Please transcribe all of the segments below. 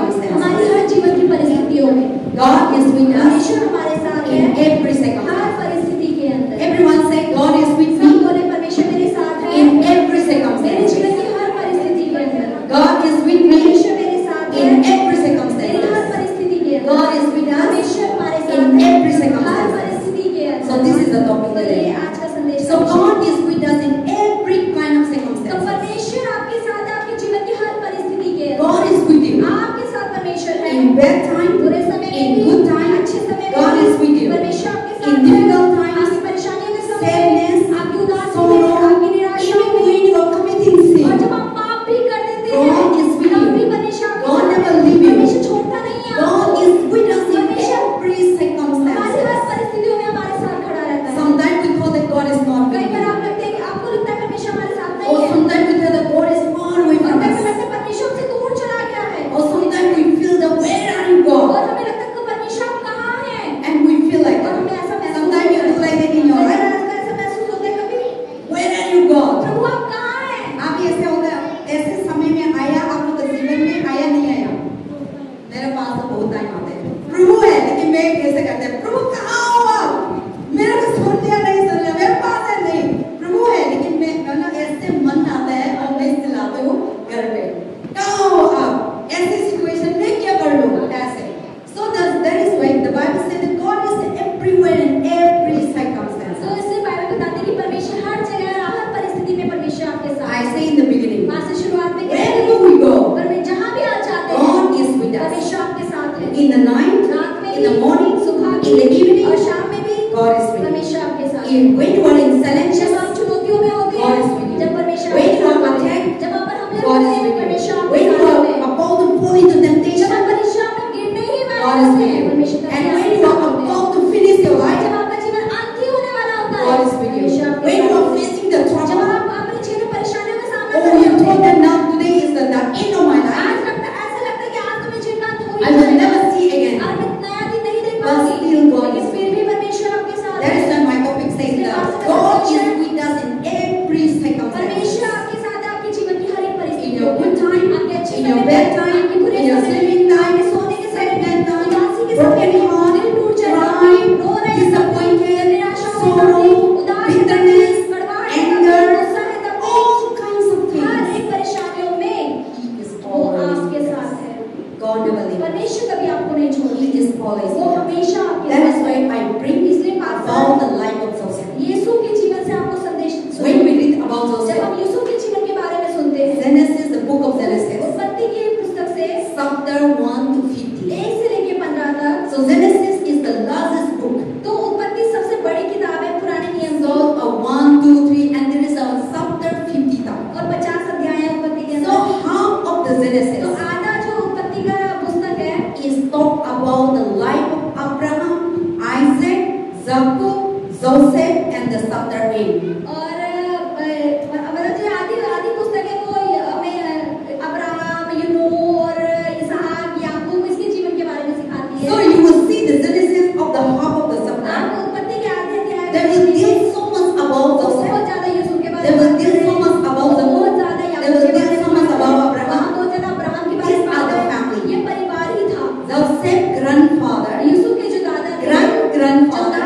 circumstances. हमारी हर जीवन की परिस्थितियों में God is with us परमेश्वर हमारे साथ है in every हर circumstance. परिस्थिति के अंदर। Everyone say, God is with सब me बोले परमेश्वर मेरे साथ है in every मेरे circumstance. जीवन की हर परिस्थिति के अंदर। God is with me परमेश्वर मेरे साथ है in every मेरी हर circumstance. परिस्थिति के अंदर। God is with us परमेश्वर हमारे साथ in है every हर circumstance. परिस्थिति के अंदर। So this is the topic तो ये today. आज का संदेश So है। God is with us in every kind of तो circumstance. परमेश्वर आपके साथ है आपके जीवन की हर परिस्थिति के अंदर। God is with you आपके साथ परमेश्वर है in bad time, बुरे समय में in भी, good time. अच्छे समय में God भी is with you परमेश्वर आपके in साथ है difficult times, आपकी परेशानियों के समय sadness, में, आपकी उदासी में, sorrow, आपकी निराशा even में, when you are committing और sin. जब आप पाप भी कर देते God हैं is with तब you. भी परमेश्वर आपके God साथ never है। leave you. परमेश्वर छोड़ता नहीं है God आपको। is with us in परमेश्वर every हमारी circumstance. हर परिस्थितियों में हमारे साथ खड़ा रहता है। Sometimes we thought that God is not with कई बार you. आप लगते हैं कि आपको लगता है परमेश्वर हमारे साथ Or नहीं है, sometimes we thought that God is far away और from कई बार us. लगता है परमेश्वर से दूर चला गया है, Or sometimes we feel that where are you और God? हमें लगता है कि परमेश्वर आप कहाँ हैं, And we feel like और that. हमें ऐसा महसूस Sometimes you होता feel है। like that in your कई बार life. ऐसा महसूस होता है कभी, Where are you God? प्रभु आप कहाँ हैं? आप भी ऐसे होता है, ऐसे समय में आया आप लोग के जीवन में आया नहीं आया? मेरे पास तो बहुत टाइम आते हैं, प्रभु है लेकिन मैं कैसे करते हैं, प्रभु कहाँ हो आप? मेरे को सुन लिया नहीं सुन लिया, मेरे पास है नहीं, प्रभु है लेकिन मैं ना ऐसे मन आता है और मैं चिल्लाती हूँ घर पे, कहाँ हो आप? ऐसे सिचुएशन में क्या कर लूँ ऐसे? So that is why the Bible says that God is everywhere in every circumstance. तो इसलिए बाइबल बताती है कि परमेश्वर हर जगह हर परिस्थिति में परमेश्वर आपके साथ I है। say in the beginning, वहाँ से शुरुआत में कहते wherever हैं, we go, पर मैं जहाँ भी आप जाते हैं God is with us. परमेश्वर आपके साथ है। In the night, रात में in the भी, morning, सुबह in the भी, evening, और शाम में भी God is with you. परमेश्वर आपके साथ है। In when you are in challenges, जब आप चुनौतियों में होते God is हैं, with you. जब परमेश्वर When आपके you are साथ है, attacked, जब आप पर हमले God होते is हैं, with you. परमेश्वर आपके When you साथ are है। about to fall into जब temptation, आप परीक्षा में गिरने ही वाले God is होते with हैं, you. परमेश्वर तभी And when आपके you साथ are होते हैं। about to finish your life, जब आपका जीवन अंत ही होने वाला होता है, God is with you. परमेश्वर आपके When you साथ are होते हैं। facing the जब trouble, आप अपने जीवन में परेशानियों का सामना oh, कर रहे you होते thought हैं, that now today is the end of my life. आज लगता ऐसा लगता है कि आज तो मैं जीवन का अंत हो I ही will जाएगा। never see again. आज मैं नया दिन नहीं देख But पाऊंगी, still God लेकिन is फिर भी परमेश्वर आपके साथ That है। is why my topic says that God is with us in every circumstance. परमेश्वर आपके साथ है आपके जीवन की हर एक परिस्थिति In your good time, आपके अच्छे in समय your में, bad time, आपके बुरे in your समय में, sleeping time, आपके सोने के समय में, pregnant time, उदासी के broken समय में, heart, दिल टूट जाए, crying, रो रहे हैं, disappointed, निराशा हो sorrow, जाती, उदास है, bitterness, कड़वाहट है, anger, गुस्सा है, तब all kinds of her things. एक परेशानियों में He is वो always आपके with साथ us. है। God never leaves us. परमेश्वर कभी आपको नहीं छोड़ता, He is always वो with us. हमेशा आपके That is साथ why है। I bring इसलिए about the life of Joseph. यीशु के जीवन से आपको संदेश When we read about जब Joseph, हम यीशु के जीवन के बारे में सुनते हैं, Genesis, the book of Genesis, उत्पत्ति की पुस्तक से chapter 1 to 50. 1 से लेके 15 तक, So Genesis is the largest book. तो उत्पत्ति सबसे बड़ी किताब है पुराने नियम So की, 1, 2, 3, and there is a chapter 50 tap. और 50 अध्याय है उत्पत्ति के So अंदर। half of the तो Genesis आधा जो उत्पत्ति का पुस्तक है is talk about the life of Abraham, Isaac, Jacob, Joseph, and the chapter 8. और मतलब जो आधी पुस्तक है वो हमें अब्राहम, यूनुस और इसहाक, याकूब इसके जीवन के बारे में सिखाती So है। you will see the Genesis of the half of the chapter. आपको उत्पत्ति के आधे अध्याय They will deal so much about Joseph. बहुत ज्यादा यूसुफ के बारे They में will deal so much about बहुत Jacob. ज्यादा They याकूब will के deal बारे so में much about वहाँ Abraham. बहुत ज्यादा अब्राहम के बारे These में are the बात है। family. ये परिवार ही था। Joseph grandfather, यूसुफ के जो दादा थे, जो grandfather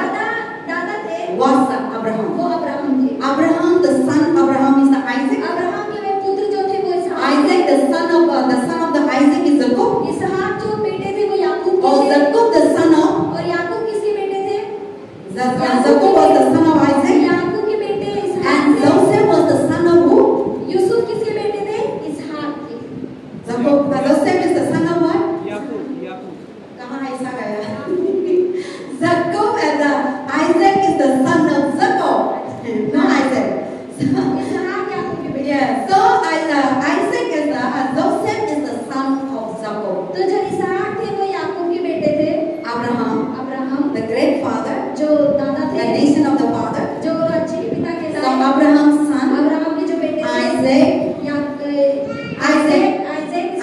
दादा थे, was Abraham. वो अब्राहम थे। Abraham, the son Abraham is the Isaac. Abraham के वे पुत्र जो थे वो इसहाक Isaac, the son of the Isaac is Jacob. इसहाक जो बेटे थे वो याकूब Or के थे, Jacob, the son of और याकूब किसके बेटे थे? Jacob was the son of Isaac. याकूब के बेटे इसहाक And थे। Joseph was the son of who? Yusuf किसके बेटे थे? इसहाक के। Jacob. Joseph is the son of what? याकूब कहाँ ऐसा गया? Jacob and Isaac is the son of Jacob. No Isaac. इसहाक याकूब के बेटे। Yeah. So Isaac is Joseph is the son of Jacob. तो जो इसहाक थे वो याकूब के बेटे थे। Abraham, Abraham the great father, जो दादा the थे, nation of the father. जो अच्छे पिता के So Abraham's son, अब्राहम के जो बेटे थे, Isaac, आइजैक,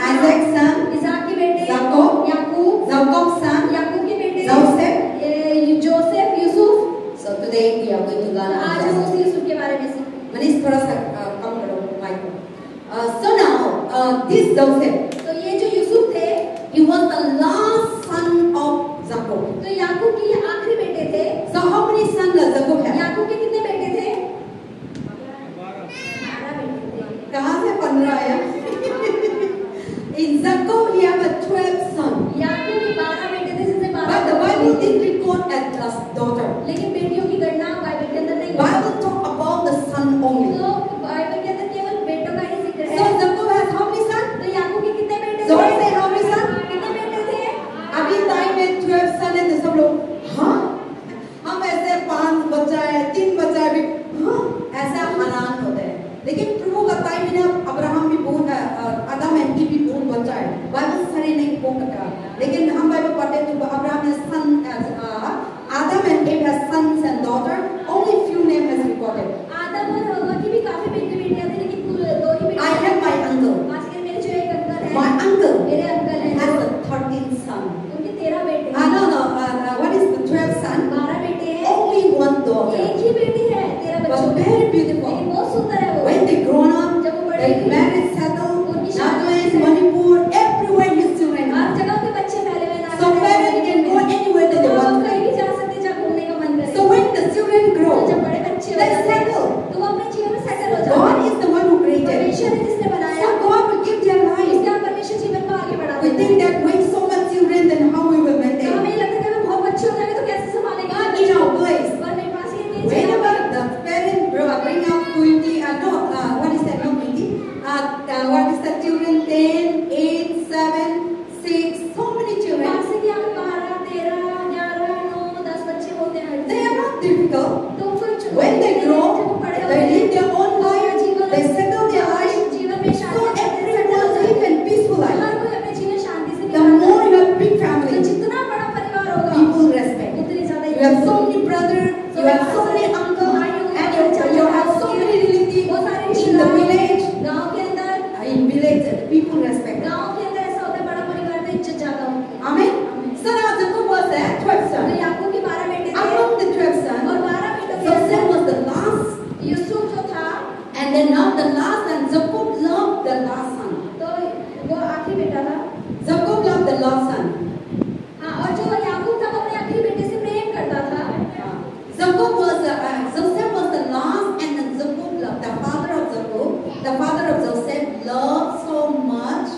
Isaac's son, इसहाक के बेटे, Jacob, याकूब, Jacob's son, याकूब के बेटे, Joseph, the last son of Jacob. तो याकूब के ये आखिरी बेटे थे। So how many sons does Jacob have? याकूब के कितने बेटे थे? 12 बेटे थे। कहाँ से 15 आया? In Jacob he have a 12 son. याकूब के 12 बेटे थे जिससे 12। But the Bible didn't record as daughter. लेकिन बेटियों की गणना बाइबल के अंदर नहीं। Bible talk about the son only. तो बाइबल के अंदर केवल बेटों का ही जिक्र So है। Jacob has how many sons? तो याकूब के कितने बेटे थे? Sorry, say how many sons? कितने बेटे थे? अभी टाइम में 12 सन है तो सब लोग हाँ हम ऐसे 5 बच्चा है 3 बच्चा है हाँ ऐसा हैरान होते हैं। लेकिन प्रभु का टाइम में अब्राहम भी बहुत आदम एंड ईव भी बहुत बच्चा है। बाइबल सारे नहीं बहुत लेकिन हम बाइबल पढ़ते तो अब्राहम ने son Adam and Eve has sons and daughter only few name has recorded. Adam और हव्वा की भी काफी बेटे बेटियां थी लेकिन कुल 2 ही बेटे। I have my uncle. आजकल मेरे जो एक अंकल है। My uncle मेरे अंकल हैं। has 13 sons. उनके 13 बेटे। No, what is the 12 son? 12 बेटे हैं। Only one daughter. एक ही बेटी है 13 But बच्चों की। very beautiful. लेकिन बहुत सुंदर है वो। When they grown up, जब वो बड़े they हुए, married, settled, उनकी शादी Nagaland, से- Manipur, everywhere his children her are. जगह पे बच्चे फैले हुए हैं। So parents can go anywhere that they तो want हम to. कहीं भी जा सकते हैं जहाँ घूमने का मन करे। So when the children तो grow, जब बड़े बच्चे हो they जाते हैं settle. तो वो अपने जीवन में सेटल हो जाते God हैं। is the one who created. परमेश्वर है जिसने बनाया। So God will give their life. इसलिए हम परमेश्वर जीवन को आगे बढ़ाते We हैं। think that when so much children, then how we will तो maintain. हमें ये लगता है कि हमें बहुत बच्चे हो जाएंगे तो कैसे संभालेंगे? But in our place, और मेरे पास ये मेरी whenever जगह the parents bring up 20, what is that, not 20, what is that children, 10, 8, 7, 6, so many children. पास से कि हम 12, 13, 11, 9, 10 बच्चे होते हैं। They are not difficult. तो कुछ When they grow, जब वो बड़े होते they हैं, live their own life, जीवन they settle their life, जीवन में so शांति से settle everyone हो live जाते a peaceful हैं। life. हर कोई अपने जीवन शांति से The बिताता more है। you have big तो family, जितना बड़ा परिवार होगा people respect. उतनी ज्यादा You have so many brothers, you have so many uncles, and you have so many relatives बहुत सारे in the रिश्तेदार village. गांव के अंदर In village, people respect. गांव के अंदर ऐसा होता है बड़ा परिवार तो इज्जत ज्यादा होती है। Amen. So now Jacob was the 12th तो son. याकूब के 12 बेटे थे Among the 12 और sons, 12 बेटों के Joseph अंदर was the last, यूसुफ जो था and then now the last, and Jacob loved the last son. तो वो आखिरी बेटा था। Jacob loved the last son. हाँ, और जो याकूब था वो अपने आखिरी बेटे से प्रेम करता था। Jacob was Joseph was the last, and then Jacob loved the father of Jacob. The father of Joseph loved so much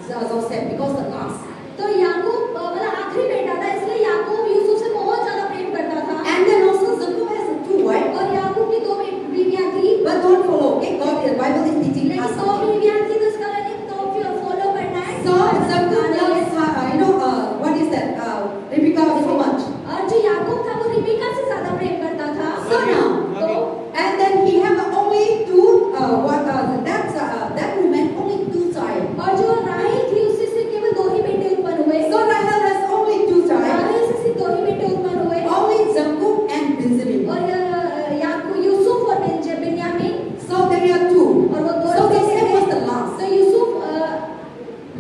Joseph because the last. तो याकूब मतलब आखिरी बेटा था इसलिए याकूब यूसुफ से बहुत ज्यादा प्रेम करता था। And then also Jacob has 2 wives. और याकूब की 2 बीवियां थी। But don't follow. Okay, God, the Bible is teaching लेकिन us 2 something. बीवियां थी तो इसका मतलब तो फॉलो करना है। So Jacob loves what is that? Rebecca so much. और जो याकूब था वो रिबेका से ज्यादा प्रेम करता था। So now, तो and then he have only 2. That woman only 2 child. और जो राहेल थी उससे सिर्फ केवल 2 ही बेटे उत्पन्न हुए। So Rahel has only 2 child. राहेल से सिर्फ 2 ही बेटे उत्पन्न हुए। Only Jacob and Benjamin. और याकूब यूसुफ और बिन्यामीन So there are 2. और वो 2 So बेटे Joseph थे। was the last. तो यूसुफ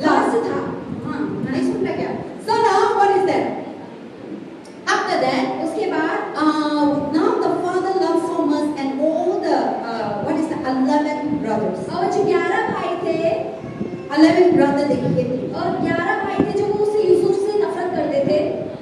लास्ट था। हाँ, नहीं सुन रहे क्या? So now what is that? After that, उसके बाद now the father loved so much, and all the 11 brothers. और जो 11 भाई थे 11 brothers they hated him और 11 भाई थे जो वो उससे यूसुफ से नफरत करते थे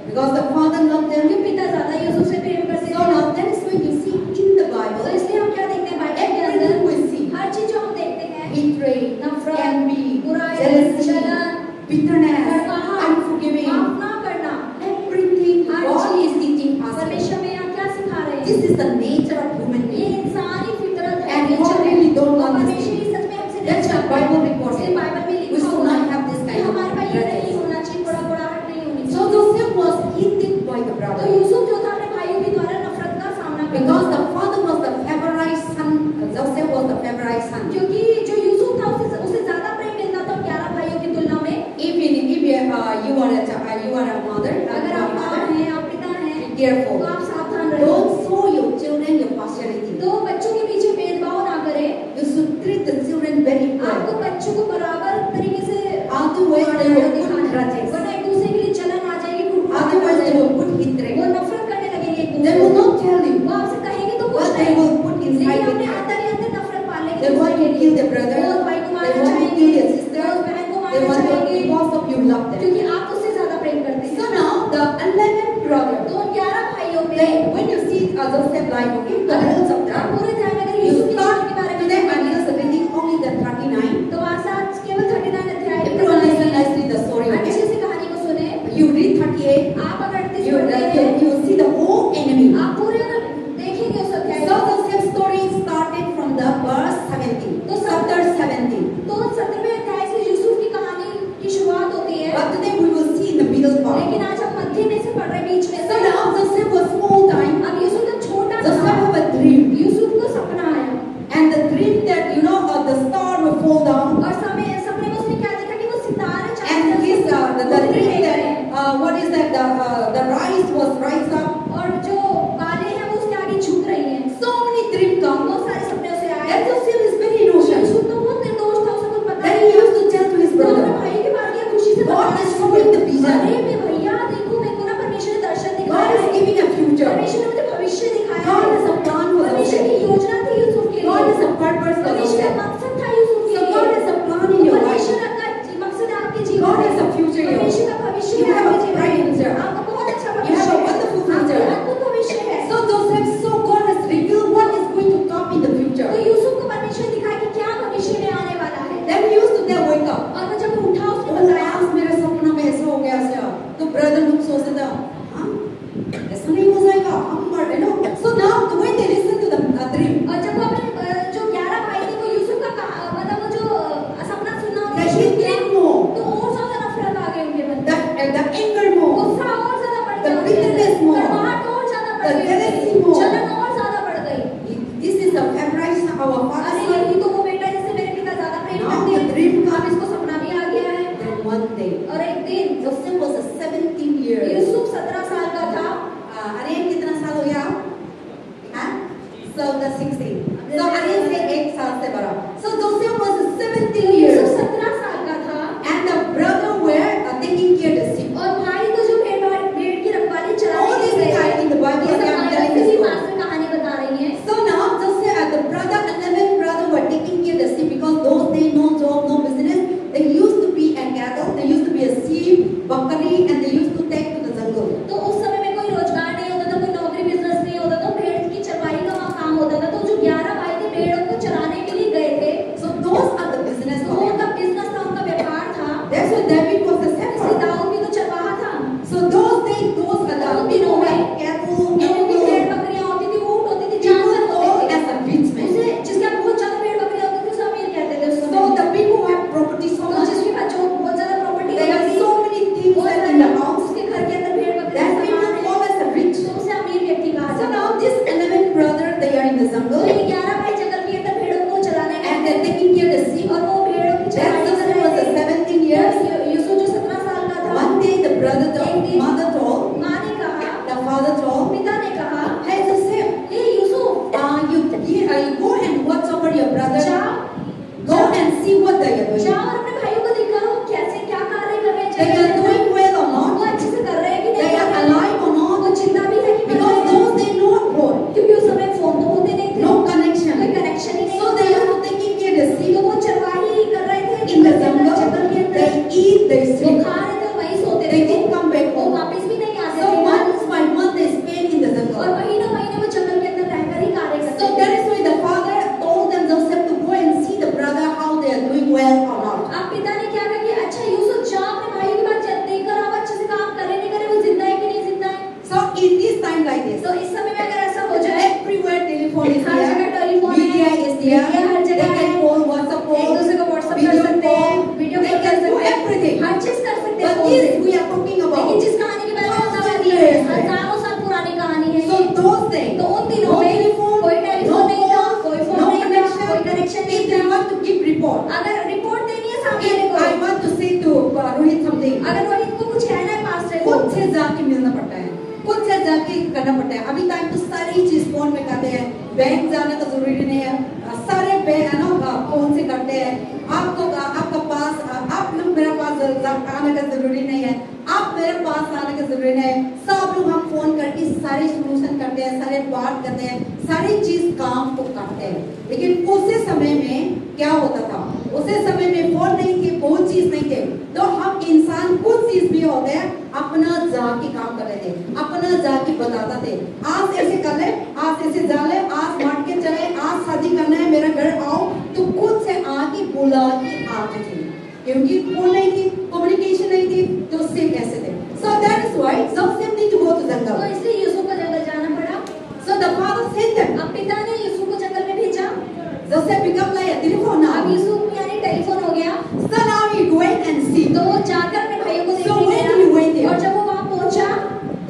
because the father loved them. क्योंकि पिता ज्यादा यूसुफ से प्रेम करते So थे। now that is when you see in the तो Bible इसलिए हम क्या देखते हैं बाइबल के everything अंदर we see हर चीज जो हम देखते हैं hatred, नफरत, envy, बुराई, jealousy, जलन, bitterness, कड़वाहट, unforgiving. माफ ना करना, Everything हर God चीज is teaching us. परमेश्वर में यहाँ क्या सिखा रहे हैं? This is the nature of human ये being. इंसानी फितरत है, And नेचर God है। really don't और want this परमेश्वर thing. ये सच में हमसे नहीं That's what चाहता। Bible records. इसलिए बाइबल में We लिखा should हुआ not है have this कि kind of हमारे पास ये नहीं grudges. होना चाहिए, बुराहट नहीं होनी So चाहिए। Joseph was hated by the तो brothers यूसुफ जो था अपने भाइयों के द्वारा नफरत का सामना करता because था। the father was the favorite son. Joseph was the favorite son. क्योंकि जो यूसुफ था उसे ज्यादा प्रेम मिलता था 11 भाइयों की तुलना में। If you are a mother, अगर आप माँ हैं, आप पिता हैं, be careful. तो आप सावधान रहें। Don't show your children your partiality. तो बच्चों के पीछे भेदभाव ना करें। You should treat the children very आपको well. बच्चों को बराबर तरीके से Otherwise, they will put दिखाना है। grudges. वरना एक दूसरे के लिए जलन आ जाएगी, कुटुंब Otherwise, they will put वो hatred. नफरत करने लगेंगे एक They दूसरे will को। not tell you, वो आपसे कहेंगे तो कुछ but they नहीं, will put लेकिन inside अपने with you. अंदर ही अंदर नफरत पालेंगे। They want to kill their brother. वो भाई को They मारना want to चाहेंगे, kill their sister. वो बहन को They मारना want to चाहेंगे, because of you love them. क्योंकि आप उससे Joseph life, okay? The whole chapter. आप पूरे ध्यान में अगर You यूसुफ की start कहानी के बारे में today. I'm देखेंगे, just reading only the 39. तो आज केवल 39 अध्याय की Everyone listen कहानी है। nicely the story, अच्छे okay? से कहानी को सुने। You read 38. आप अगर 38 पढ़ते हैं, You see the whole enemy. आप पूरे अगर देखेंगे उस अध्याय So को, Joseph's story started from the verse 17. तो Chapter 17. तो 17वें अध्याय से यूसुफ की कहानी की शुरुआत होती है। But today we will see in the middle part. लेकिन आज हम मध्य में से पढ़ रहे हैं, बीच में So से। now Joseph was small time. अब यूसुफ जब छोटा Joseph था, have a dream. यूसुफ को सपना आया, And the dream that, the star will fall down. और सपने में उसने क्या देखा कि वो सितारे And his, the dream that, what is that, the rice was rise up. और जो बालें हैं वो उसके आगे झुक रही हैं। So many dreams come. बहुत सारे सपने उसे आए। And Joseph is very innocent. Yusuf तो बहुत निर्दोष था, उसे कुछ पता Then नहीं he used to tell to his तो अपने brother, भाई के बारे में खुशी से God बताने is लगा, showing the vision. अरे मैं भैया देखो, मेरे को ना परमेश्वर ने दर्शन God दिखाया is है। giving a future. परमेश्वर ने मुझे भविष्य दिखाया God है। has a plan for परमेश्वर की Joseph. योजना थी यूसुफ के God लिए। has a purpose for परमेश्वर का Joseph. मकसद था यूसुफ के So लिए। God has a plan in your life. परमेश्वर का मकसद है आपके जीवन God में। has a future in your परमेश्वर life. का भविष्य You है have a आपके जीवन bright में। future. आपका बहुत अच्छा You भविष्य have a है। wonderful आपका future. अद्भुत भविष्य है। So Joseph, so God has revealed what is going to come in the future. तो यूसुफ को परमेश्वर ने दिखाया कि क्या भविष्य में आने वाला है। Then he used to tell, wake up. और वो जब उठा उसने Oh, बताया, आज मेरे सपना में ऐसा हो गया ऐसा। तो brother लोग सोचते थे, हाँ, ऐसा नहीं हो जाएगा, हम मर रहे ना। So now when they listen to the dream, और जब वो अपने जो 11 भाई थे, वो यूसुफ का मतलब वो जो सपना सुना the hate came more, तो और ज्यादा नफरत आ गई उनके मन में। the anger more, गुस्सा और ज्यादा बढ़ The गया, bitterness more. कड़वाहट और ज्यादा बढ़ The गई, jealousy more. जलन और ज्यादा बढ़ गई। this is the favorite our अरे father. यही तो वो बेटा जिससे मेरे पिता ज्यादा प्रेम Now करते the हैं। dream अब इसको सपना भी आ गया है। Then one day, और एक दिन Joseph was a 17 years. Yusuf 17 साल का था। अरे कितना साल हो गया? हाँ? So the 16. So अरे से 1 साल से बड़ा. So Joseph was 17 years. Yusuf 17 साल का था। And the brother were taking care of the sheep. और भाई तो जो भेड़ की रखवाली All चलाने this गए time in the Bible, ये सब I'm बाइबल telling से the भी story. मास्टर कहानी बता रही है। So now Joseph and the brother, 11 brother were taking care of the sheep because those days no job, no business. They used to be a cattle. They used to be a sheep, bakari, and they used to take to the jungle. तो उस समय में कोई रोजगार नहीं होता था, कोई नौकरी बिजनेस नहीं होता था, भेड़ की चरवाई का वहाँ काम होता था। तो जो 11 भाई थे भेड़ों को चराने के लिए गए थे। So those are the business. तो वो उनका बिजनेस था, उनका व्यापार था। That's why David was a इसलिए shepherd. दाऊद भी तो चरवाहा था। So those days, those are the people who had cattle, लोगों की भेड़ animals, बकरियां होती थी, ऊंट होती थी, जानवर people होते all थे। as a rich man. उसे जिसके पास बहुत ज्यादा भेड़ बकरियां होती थी उसे अमीर कहते थे उस So समय। the people who have property so तो much, जिसके पास जो बहुत ज्यादा property they have so many things in the house. उसके घर के अंदर भेड़ बकरियां That people सामान है, call as a rich. तो उसे अमीर व्यक्ति कहा So जाता now this 11 brother, they are in the तो jungle ये 11 भाई जंगल के अंदर भेड़ों को चराने गए and they're taking care of the sheep. और वो भेड़ों की That चराई कर Joseph रहे was थे। 17 years. यूसुफ जो 17 साल का था, One day the brother, the एक दिन mother told, माँ ने कहा, the father told, पिता ने कहा, hey Joseph, hey Yusuf, you go and watch over your brother. जाओ Go and see what they are doing. जाओ और अपने भाइयों को दिखाओ कैसे क्या कार्य कर रहे हैं, They are doing well or वो not? अच्छे से कर रहे हैं कि They नहीं कर are रहे हैं, alive or not? वो जिंदा भी है कि मर Because रहे हैं, those they know God. क्योंकि उस समय फोन तो होते नहीं थे, No connection. कोई कनेक्शन ही नहीं So they होता। are taking care of the तो sheep वो चरवाही कर रहे थे in the जंगल के jungle. अंदर, They eat, they वो sleep. खा रहे थे और वहीं सोते They थे, didn't come back वो home. वापस भी नहीं आते So थे months by month they spend in the और jungle. महीनों महीने वो जंगल के अंदर रहकर ही कार्य So करते that थे। is why the father told them Joseph to go and see the brother how they are doing well or not. अब पिता ने क्या कहा कि अच्छा यूसुफ जाओ अपने भाई के पास देखकर आओ अच्छे से काम करे नहीं करे, वो जिंदा है कि नहीं जिंदा है। So in this time like this, तो इस समय में अगर ऐसा हो जाए, everywhere telephone is हर जगह there, टेलीफोन है, media is there, media her they जगह है, can call, WhatsApp एक call, दूसरे को व्हाट्सएप कर video सकते हैं, call, वीडियो they कॉल कर can do सकते हैं, everything. हर चीज कर सकते हैं But फोन this से। we are talking लेकिन about. जिस कहानी के बारे में हम बात Thousands कर रहे years हैं, back. हजारों साल पुरानी कहानी है So ये। those things, तो उन दिनों no में telephone, कोई टेलीफोन no नहीं था, phone, कोई फोन no नहीं था, connection. कोई कनेक्शन नहीं If they था। want to give report, अगर रिपोर्ट देनी है सामने if को, I want to say to Rohit something, अगर रोहित को कुछ कहना है पास्टर को, खुद से जाके मिलना पड़ता है, खुद से जाके करना पड़ता है। अभी टाइम तो सारी चीज फोन में करते हैं, बैंक जाने का जरूरी नहीं है, सारे बैंक है ना फोन से करते हैं। आपको आपका पास आप लोग मेरे पास आने का जरूरी नहीं है, आप मेरे पास आने का जरूरी नहीं है। सब लोग हम फोन करके सारे सोल्यूशन करते हैं, सारे बात करते हैं, सारी चीज काम को करते हैं। लेकिन उसी समय में क्या होता था, उसी समय में फोन नहीं थे, बहुत चीज नहीं थे, तो हम इंसान कुछ चीज भी होते हैं अपना जाके बाकी काम कर रहे थे, अपना जाके बताता थे, आज ऐसे कर ले, आज ऐसे जा ले, आज मार के चले, आज शादी करना है, मेरा घर आओ, तो खुद से आके बुला के आते थे, क्योंकि फोन नहीं थी, कम्युनिकेशन नहीं थी, तो सिर्फ ऐसे थे। So that is why Joseph need to go to jungle. तो इसलिए यूसुफ को जंगल जाना पड़ा। So the father sent them. अब पिता ने यूसुफ को जंगल में भेजा। Joseph become like a telephone now. अब यूसुफ यानी टेलीफोन हो गया। So now he went and see. तो वो जाकर अपने भाइयों को So देखने when he went गया। there, और जब वो वहाँ पहुँचा,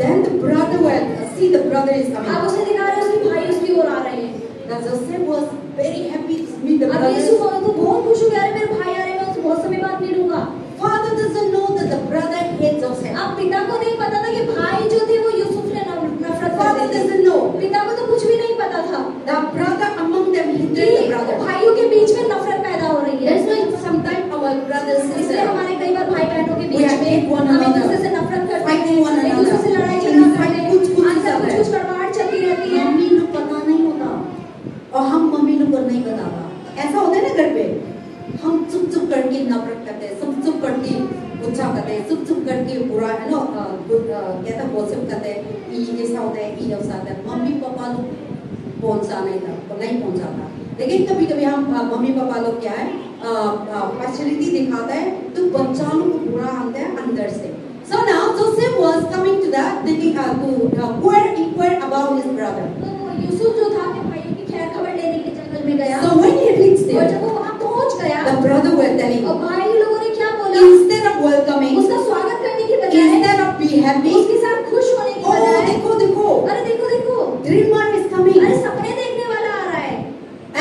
then the brother went, see the brother is coming. अब उसे दिखा रहे उसके भाई उसकी ओर आ रहे हैं। Now Joseph was very happy to meet the अब brother. यूसुफ तो बहुत खुश हो गया, अरे मेरे भाई आ रहे हैं, मैं उनसे बहुत समय बाद मिलूंगा। Father doesn't know that the brother hates Joseph. अब पिता को नहीं पता था कि भाई जो थे वो यूसुफ से नफरत Father करते थे। doesn't know. पिता को तो कुछ भी नहीं पता था The brother among them hated the कि brother. भाइयों के बीच में नफरत पैदा हो रही है। That's why sometimes our brothers and इसलिए sisters हमारे कई बार भाई बहनों के We बीच hate में one हम एक another. दूसरे से नफरत करते हैं, Fighting one एक दूसरे another. से लड़ाई In झगड़ा fact, करते हैं, कुछ अंदर चल रहा है। कुछ गड़बड़ चलती रहती है। मम्मी लोग पता नहीं होता और हम मम्मी लोग को नहीं बताता। ऐसा होता है ना घर पे, हम चुप चुप करके नफरत करते हैं, चुप चुप करके गुस्सा करते हैं, चुप चुप करके बुरा है ना कहता गॉसिप करते हैं, ये ऐसा होता है, ये ऐसा होता है। मम्मी पापा लोग पहुंचा नहीं पहुंचाता, लेकिन कभी कभी हम मम्मी पापा लोग क्या है फैसिलिटी दिखाता है तो बच्चा लोग को बुरा आता है अंदर से। So now Joseph was coming to that thinking to inquire about his brother. तो यूसुफ जो था अपने भाइयों की खैर खबर लेने के जंगल में गया। So when he reached और there, जब वो वहाँ पहुँच गया, the brother were telling और him, भाई लोगों ने क्या बोला, instead of welcoming, उसका स्वागत करने की बजाय, instead of be happy, उसके साथ खुश होने की oh बजाय, देखो देखो, अरे देखो देखो, dreamer is coming, अरे सपने देखने वाला आ रहा है,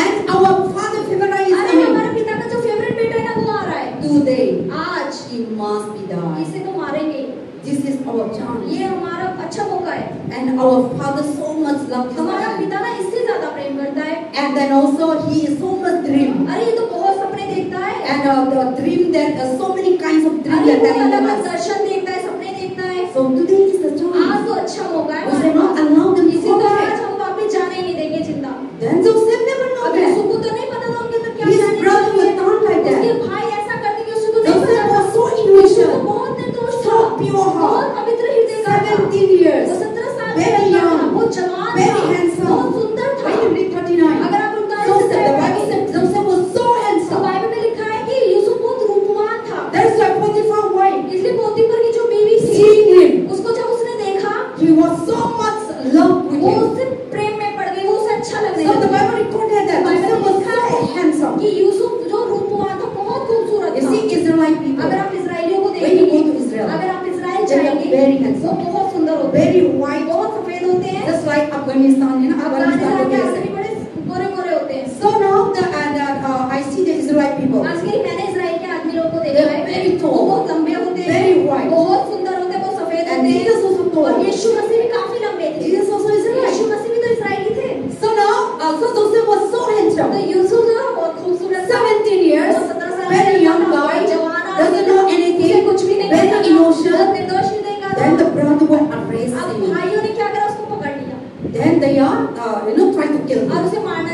and our father favorite is अरे coming. हमारे पिता का जो फेवरेट बेटा है ना वो आ रहा है। Today, आज he must be died. इसे तो मारेंगे, This is our chance. ये हमारा अच्छा मौका है। And our father so much loved his हमारा son. पिता ना इससे ज्यादा प्रेम करता है। And then also he is so much dream. अरे ये तो बहुत सपने देखता है। And the dream that so many kinds of dream अरे are वो telling अलग us. दर्शन देखता है, सपने देखता है। So today is the chance. आज तो अच्छा मौका है We हमारे should not pass. allow them to इसी go तरह back. आज हम वापस जाने ही नहीं देंगे जिंदा। Then Joseph never know अब that. यूसुफ को तो नहीं पता था उनके अंदर क्या His जाने brother की was है। not like उसके that. भाई ऐसा करते कि उसको नहीं Joseph पता was था। so यूसुफ innocent, बहुत निर्दोष था, so pure बहुत heart, पवित्र हृदय का था। 17 years, वो 17 साल का very लड़का था, young, बहुत जवान very था, handsome. बहुत सुंदर था। When you read 39, अगर आप 39 Joseph, से the Bible said Joseph was so तो handsome. बाइबल में लिखा है कि यूसुफ बहुत रूपवान था। That's why Potiphar's wife, इसलिए पोतीफर की जो बीवी थी, seeing him, उसको जब उसने देखा, he was so much loved with वो him. उससे प्रेम में पड़ गई, वो उसे अच्छा लगने So the लगा। Bible recorded that Joseph was so handsome. कि यूसुफ जो रूपवान था, बहुत खूबसूरत You था। see, Israelite people, अगर आप इजराइलियों को when you go देखेंगे, to Israel, अगर आप इजराइल they are जाएंगे, very वो handsome, बहुत सुंदर होते हैं, very white, बहुत सफेद होते हैं। just like Afghanistan, you know, Afghanistan. Afghanistan के look आदमी like बड़े गोरे गोरे होते हैं। that. So now I see the Israelite people, आज के मैंने इजराइल के आदमी लोगों को they देखा are है, very वो tall, बहुत लंबे होते हैं, very white, बहुत सुंदर होते हैं, बहुत सफेद and होते हैं। Jesus also और tall. यीशु मसीह भी काफी लंबे थे। Jesus also यीशु Israelite. मसीह भी तो इजराइली थे। So now, so Joseph was so तो handsome, यूसुफ जो है बहुत खूबसूरत था। 17 years, वो 17 साल very का young था, guy, जवान आदमी doesn't था, know उसे anything, कुछ भी नहीं very पता था, innocent. बहुत निर्दोष हृदय का था। Then the brother were arrested अब him. भाइयों ने क्या करा, उसको पकड़ लिया Then they are trying to kill और him. उसे मारना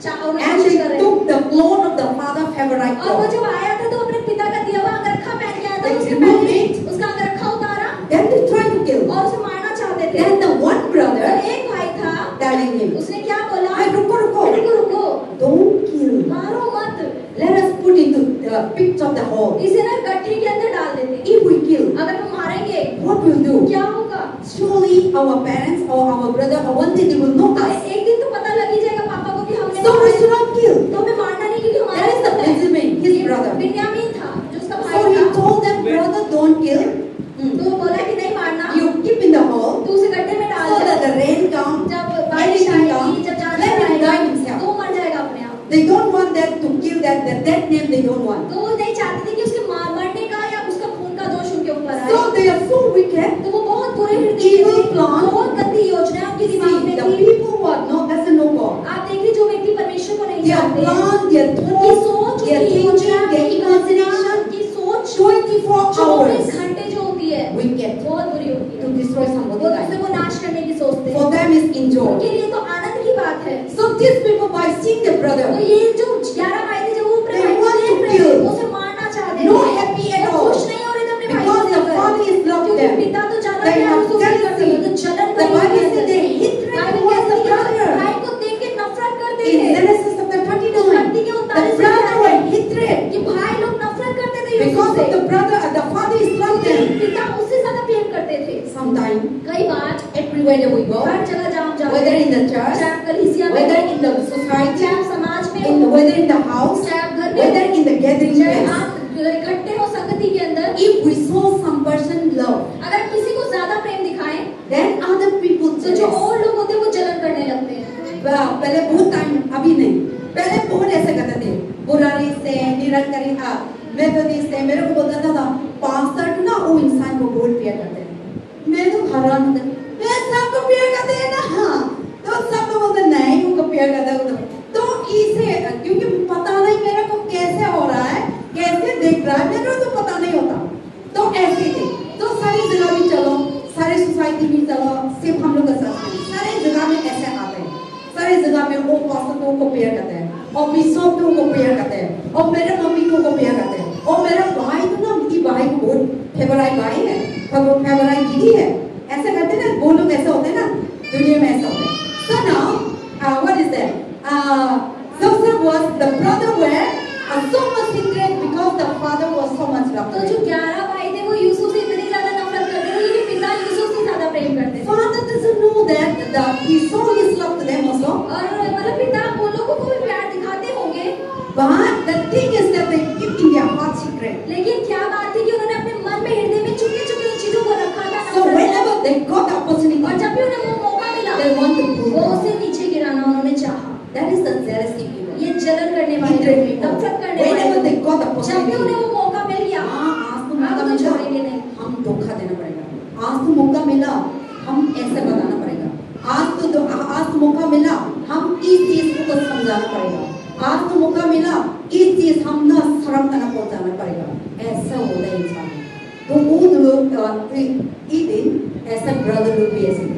And कोशिश कर they रहे took the cloth of the father favorite और वो cloth. जब आया था तो अपने पिता का दिया हुआ अंगरखा पहन के आया था। They उसने removed पहले it. उसका अंगरखा उतारा Then they tried to kill him. और उसे मारना चाहते थे। Then the one तो brother एक भाई था, telling him, उसने क्या बोला, "Hey, रुको रुको, रुको रुको, don't kill. मारो मत, Let us put into the pit of the hole. इसे ना गड्ढे के अंदर डाल देते। If we kill, अगर हम मारेंगे what will do? क्या होगा? Surely our parents or our brother or one day they will know us. एक दिन तो पता लग ही जाएगा पापा को कि हमने So we should not kill." तो हमें मारना नहीं, क्योंकि हमारा That is the Benjamin, his brother. बिन्यामीन था जो उसका So भाई he था। told them, "Brother, don't kill. तो वो बोला कि नहीं मारना, You keep in the hole तू उसे गड्ढे में डाल so they. that the rain comes. जब बारिश anything आएगी, comes, जब जानवर let him आएगा, die himself." तो वो मर जाएगा अपने आप। They don't want that to kill that name they don't want. तो वो नहीं चाहते थे कि उसके मरने का या उसका खून का दोष उनके ऊपर आए। So they are so wicked. तो वो बहुत बुरे हृदय Evil के थे, plan. बहुत गंदी योजना उनके दिमाग See, में the थी। people who are not doesn't know God. आप देखिए जो व्यक्ति परमेश्वर को नहीं Their जानते, plan, their उनकी thoughts, सोच, their उनकी thinking, योजना, their उनकी imagination, उनकी सोच 24 24 hours घंटे जो होती है wicked बहुत बुरी होती है। to destroy वो somebody's दूसरे life. को नाश करने की सोचते हैं। For them is enjoy. उनके लिए तो आनंद की बात है। So these people by seeing their तो brother, ये जो 11 भाई थे, जब वो अपने They भाई को want देख to रहे थे, kill. वो उसे मारना चाहते थे। No happy at वो all. खुश नहीं हो रहे थे अपने भाई को Because the देखकर। father is loved क्योंकि them. पिता तो चाहता They था have उसको whether we go, हर जगह जहाँ हम जाते whether हैं, in the church, चाहे आप कलीसिया में whether हो, in the society, चाहे आप समाज में हो, whether in the house, चाहे आप घर में whether हो, in the gathering चाहे place, आप इकट्ठे हो संगति के अंदर, if we show some person love, अगर किसी को ज्यादा प्रेम दिखाएं, then other people तो जो jealous. और लोग होते हैं वो जलन करने लगते हैं। पहले बहुत टाइम, अभी नहीं, पहले बहुत ऐसे करते थे, बुराई से, निरंकारी था, मेथोडिस्ट से, मेरे को बोलता था पास्टर ना वो इंसान को बहुत प्यार करते हैं। मैं तो हैरान होता, मैं सबको प्यार करते हैं ना, हाँ, तो सब लोग बोलते नहीं उनको प्यार करते हैं, तो इसे क्योंकि पता नहीं मेरे को कैसे हो रहा है, कैसे देख रहा है, मेरे को तो पता नहीं होता, तो ऐसे थे, तो सारी जगह भी चलो, सारी सोसाइटी में चलो, सिर्फ हम लोग का साथ नहीं, सारी जगह में ऐसे आते हैं, सारी जगह में वो पास्टर को प्यार करते हैं, और बिशप को प्यार करते हैं, और मेरे मम्मी को प्यार करते हैं, और मेरा भाई तो ना, मेरी भाई को बहुत फेवरेट भाई है, फेवरेट दीदी है, ऐसे करते हैं ना, वो लोग ऐसे होते हैं ना, दुनिया में ऐसा होता है। So now, what is that? Joseph was the brother where so much hatred because the father was so much loved. तो जो 11 भाई थे वो यूसुफ से इतनी ज्यादा नफरत करते थे कि पिता यूसुफ से ज्यादा प्रेम करते थे। Father doesn't know that he saw his love to them also. और मतलब पिता उन लोगों को भी प्यार दिखाते होंगे। But the thing is that they keep in their heart secret. लेकिन क्या बात थी कि उन्होंने अपने मन में हृदय में छुपे-छुपे उन चीजों को रखा था। So whenever they got the opportunity, और जब भी उन्हें वो मौका मिला, they want to prove. वो उसे नीचे गिराना उन्होंने चाहा। That is the jealousy people. ये जलन करने वाले लोग, नफरत करने वाले Whenever they लोग। got the जब भी opportunity, उन्हें वो मौका मिल गया, आज तो आप मौका तो मिला, छोड़ेंगे नहीं। हम धोखा देना पड़ेगा। आज तो मौका मिला, हम ऐसे बताना पड़ेगा। आज तो मौका मिला, हम इस चीज को तो समझाना पड़ेगा। आज तो मौका मिला, इस चीज हम ना शर्म करना पहुंचाना पड़ेगा। ऐसा होता है इंसान। तो वो लोग इवन ऐसा ब्रदर लोग भी ऐसे थे।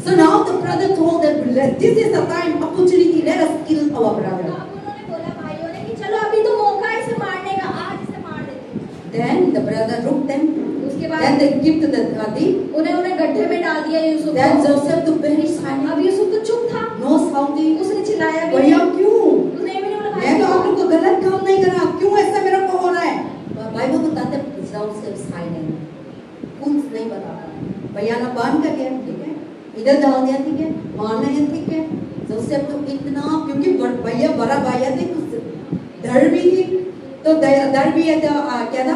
So now the brother told that this is the time, opportunity, let us kill our brother. उन्होंने बोला भाइयों ने कि चलो अभी तो मौका है इसे मारने का, आज इसे मार देते हैं। Then the brother took them. उसके बाद Then they give to the thief. उन्हें गड्ढे में डाल दिया यूसुफ को। Then Joseph to very silent. अब यूसुफ तो चुप था, No shouting. उसने चिल्लाया भी भैया नहीं। क्यों? उसने भी नहीं बोला मैं तो आप लोग को गलत काम नहीं करा, क्यों ऐसा मेरे को हो रहा है? बाइबल बताते हैं Joseph silent. कुछ नहीं बताता। भैया ने बांध कर दिया, ठीक है? इधर डाल दिया, ठीक है? मारना है, ठीक है? जोसेफ तो इतना, क्योंकि भैया बड़ा भैया थे, कुछ डर भी थी, तो डर भी है, क्या था,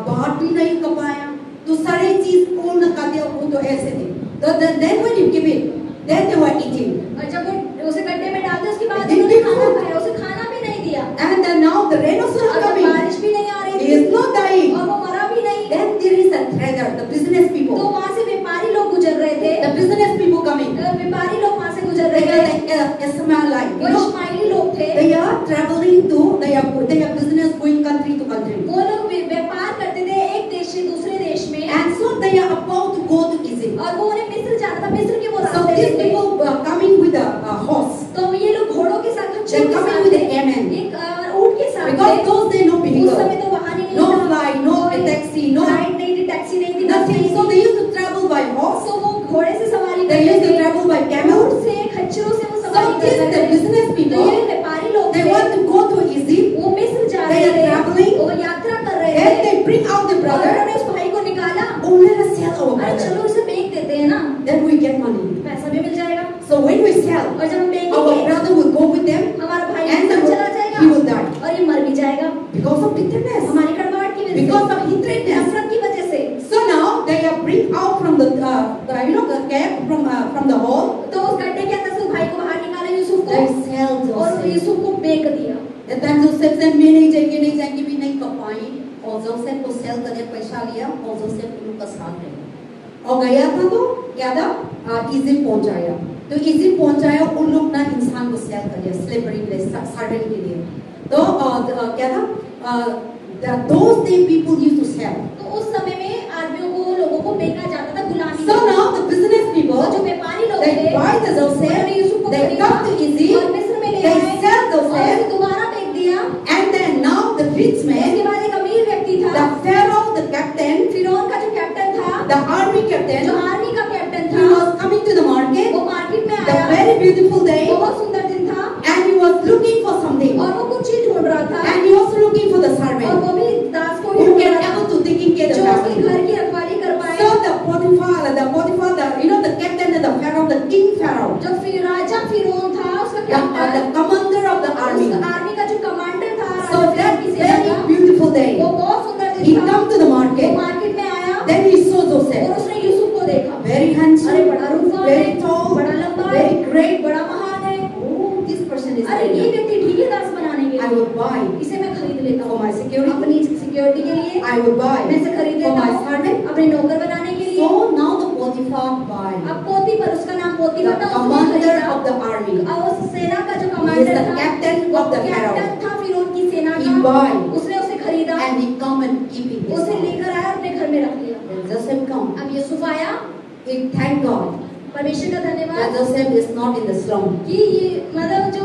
बात भी नहीं कर पाया, तो सारी चीज पूर्ण कर दिया, वो तो ऐसे थे। तो then when you give it, then they were eating. और जब वो उसे गड्ढे में डालते उसके बाद They उन्होंने did खाना food. खाया, उसे खाना भी नहीं दिया। And then now the rain was not और जब coming. बारिश भी नहीं आ रही He थी is not dying. और वो मरा भी नहीं, Then there is a trader, the business तो people, वहाँ से व्यापारी लोग गुजर रहे थे। the business people coming. व्यापारी लोग वहाँ से गुजर They रहे are थे। like Ishmaelite, वो you know. इश्माइली लोग थे। They are traveling to, they are business going country to country. वो लोग व्यापार करते थे एक देश से दूसरे देश में, And so they are about to go to Egypt. और वो उन्हें मिस्र जाना था, मिस्र के वो So रास्ते these थे। people are coming with a horse. तो ये लोग घोड़ों के साथ, They're coming with a camel. एक ऊंट के साथ Because थे। those days no उस vehicle, समय तो वाहन ही नहीं no था, flight, no taxi, no flight नहीं थी, टैक्सी नहीं थी, बस nothing. नहीं So थी। they used to travel by horse. तो वो घोड़े से सवारी They करते used to थे, travel by camel. ऊंट से, खच्चरों से वो So सवारी these करते the थे। business तो people, ये व्यापारी लोग they थे, want to go to Egypt. वो मिस्र जा They रहे are थे, traveling. वो यात्रा कर रहे Then थे, they bring out the और brother. उन्होंने उस भाई को निकाला। Oh, let us sell our अरे brother. चलो इसे बेच देते हैं ना, Then we get money. पैसा भी मिल जाएगा। So when we sell, और जब हम our बेचेंगे, brother will go with them हमारा भाई and साथ चला he जाएगा will die और ये मर भी जाएगा because of bitterness, हमारी कड़वाहट की वजह because से, of hatredness. नफरत की वजह से। So now they are bring out from the the cave from the hole. तो उस गड्ढे के अंदर से उस भाई को बाहर निकाला यूसुफ They को, sell और Joseph. यूसुफ को बेच दिया। That time Joseph said, मैं नहीं जाएंगे भी नहीं कर पाई, और जोसेफ को सेल करने पैसा लिया, और जोसेफ उन लोग का साथ गया, और गया था तो क्या था, इजिप्ट पहुंचाया, तो इजिप्ट पहुंचाया, उन लोग ना इंसान को सेल कर दिया, स्लेवरी के लिए, सर्वेंट के लिए। तो क्या था, those day people used to sell. तो उस समय में आदमियों को, लोगों को बेचा जाता था गुलामी So में। now the business और people, जो व्यापारी लोग they थे, buy the उन्होंने यूसुफ Joseph, को they खरीदा come to और Egypt, मिस्र में ले they आए sell और उसे Joseph, दोबारा बेच दिया। and then now the rich man, उसके बाद एक अमीर व्यक्ति था, the pharaoh, the captain, फिरौन का जो कैप्टन था, the army captain, जो आर्मी का कैप्टन he था, was coming to the market, वो मार्केट में the आया, very beautiful day, बहुत सुंदर दिन था, and he was looking for something, और वो कुछ चीज ढूंढ रहा था, and he was looking for the और servant वो भी दास को ही who ढूंढ can रहा था, able to taking care of जो the उसके family. घर की रखवाली कर पाए। So the Potiphar, the you know the captain and the जो फिर राजा फिरौन था उसका captain, the commander of the army. Army का जो कमांडर था, So राजा that की सेना very का, beautiful day, वो बहुत सुंदर he दिन था। come to the वो market. मार्केट में आया Then he saw और Joseph, उसने यूसुफ को देखा। very अरे handsome, बड़ा रूपवान very है, tall, बड़ा लंबा है, very great. बड़ा महान है। Oh, this person is अरे ये very. व्यक्ति ठीक है दास बनाने के I लिए, would buy इसे मैं खरीद लेता for हूँ my security. अपनी सिक्योरिटी के लिए, I would buy मैं इसे खरीद for लेता my हूँ servant. अपने नौकर बनाने के लिए। So now the Potiphar buy अब पोतीफर, उसका नाम पोतीफर the था, उसने commander खरीदा। of the army. और उस सेना का जो He is कमांडर the था, captain वो of the pharaoh. कैप्टन था फिरौन की सेना He का, buy उसने उसे खरीदा, and he come and keep in his उसे house. लेकर आया और अपने घर में रख लिया। When Joseph come, अब यूसुफ आया, he thank God परमेश्वर का that धन्यवाद Joseph is not in the slum. कि ये मतलब जो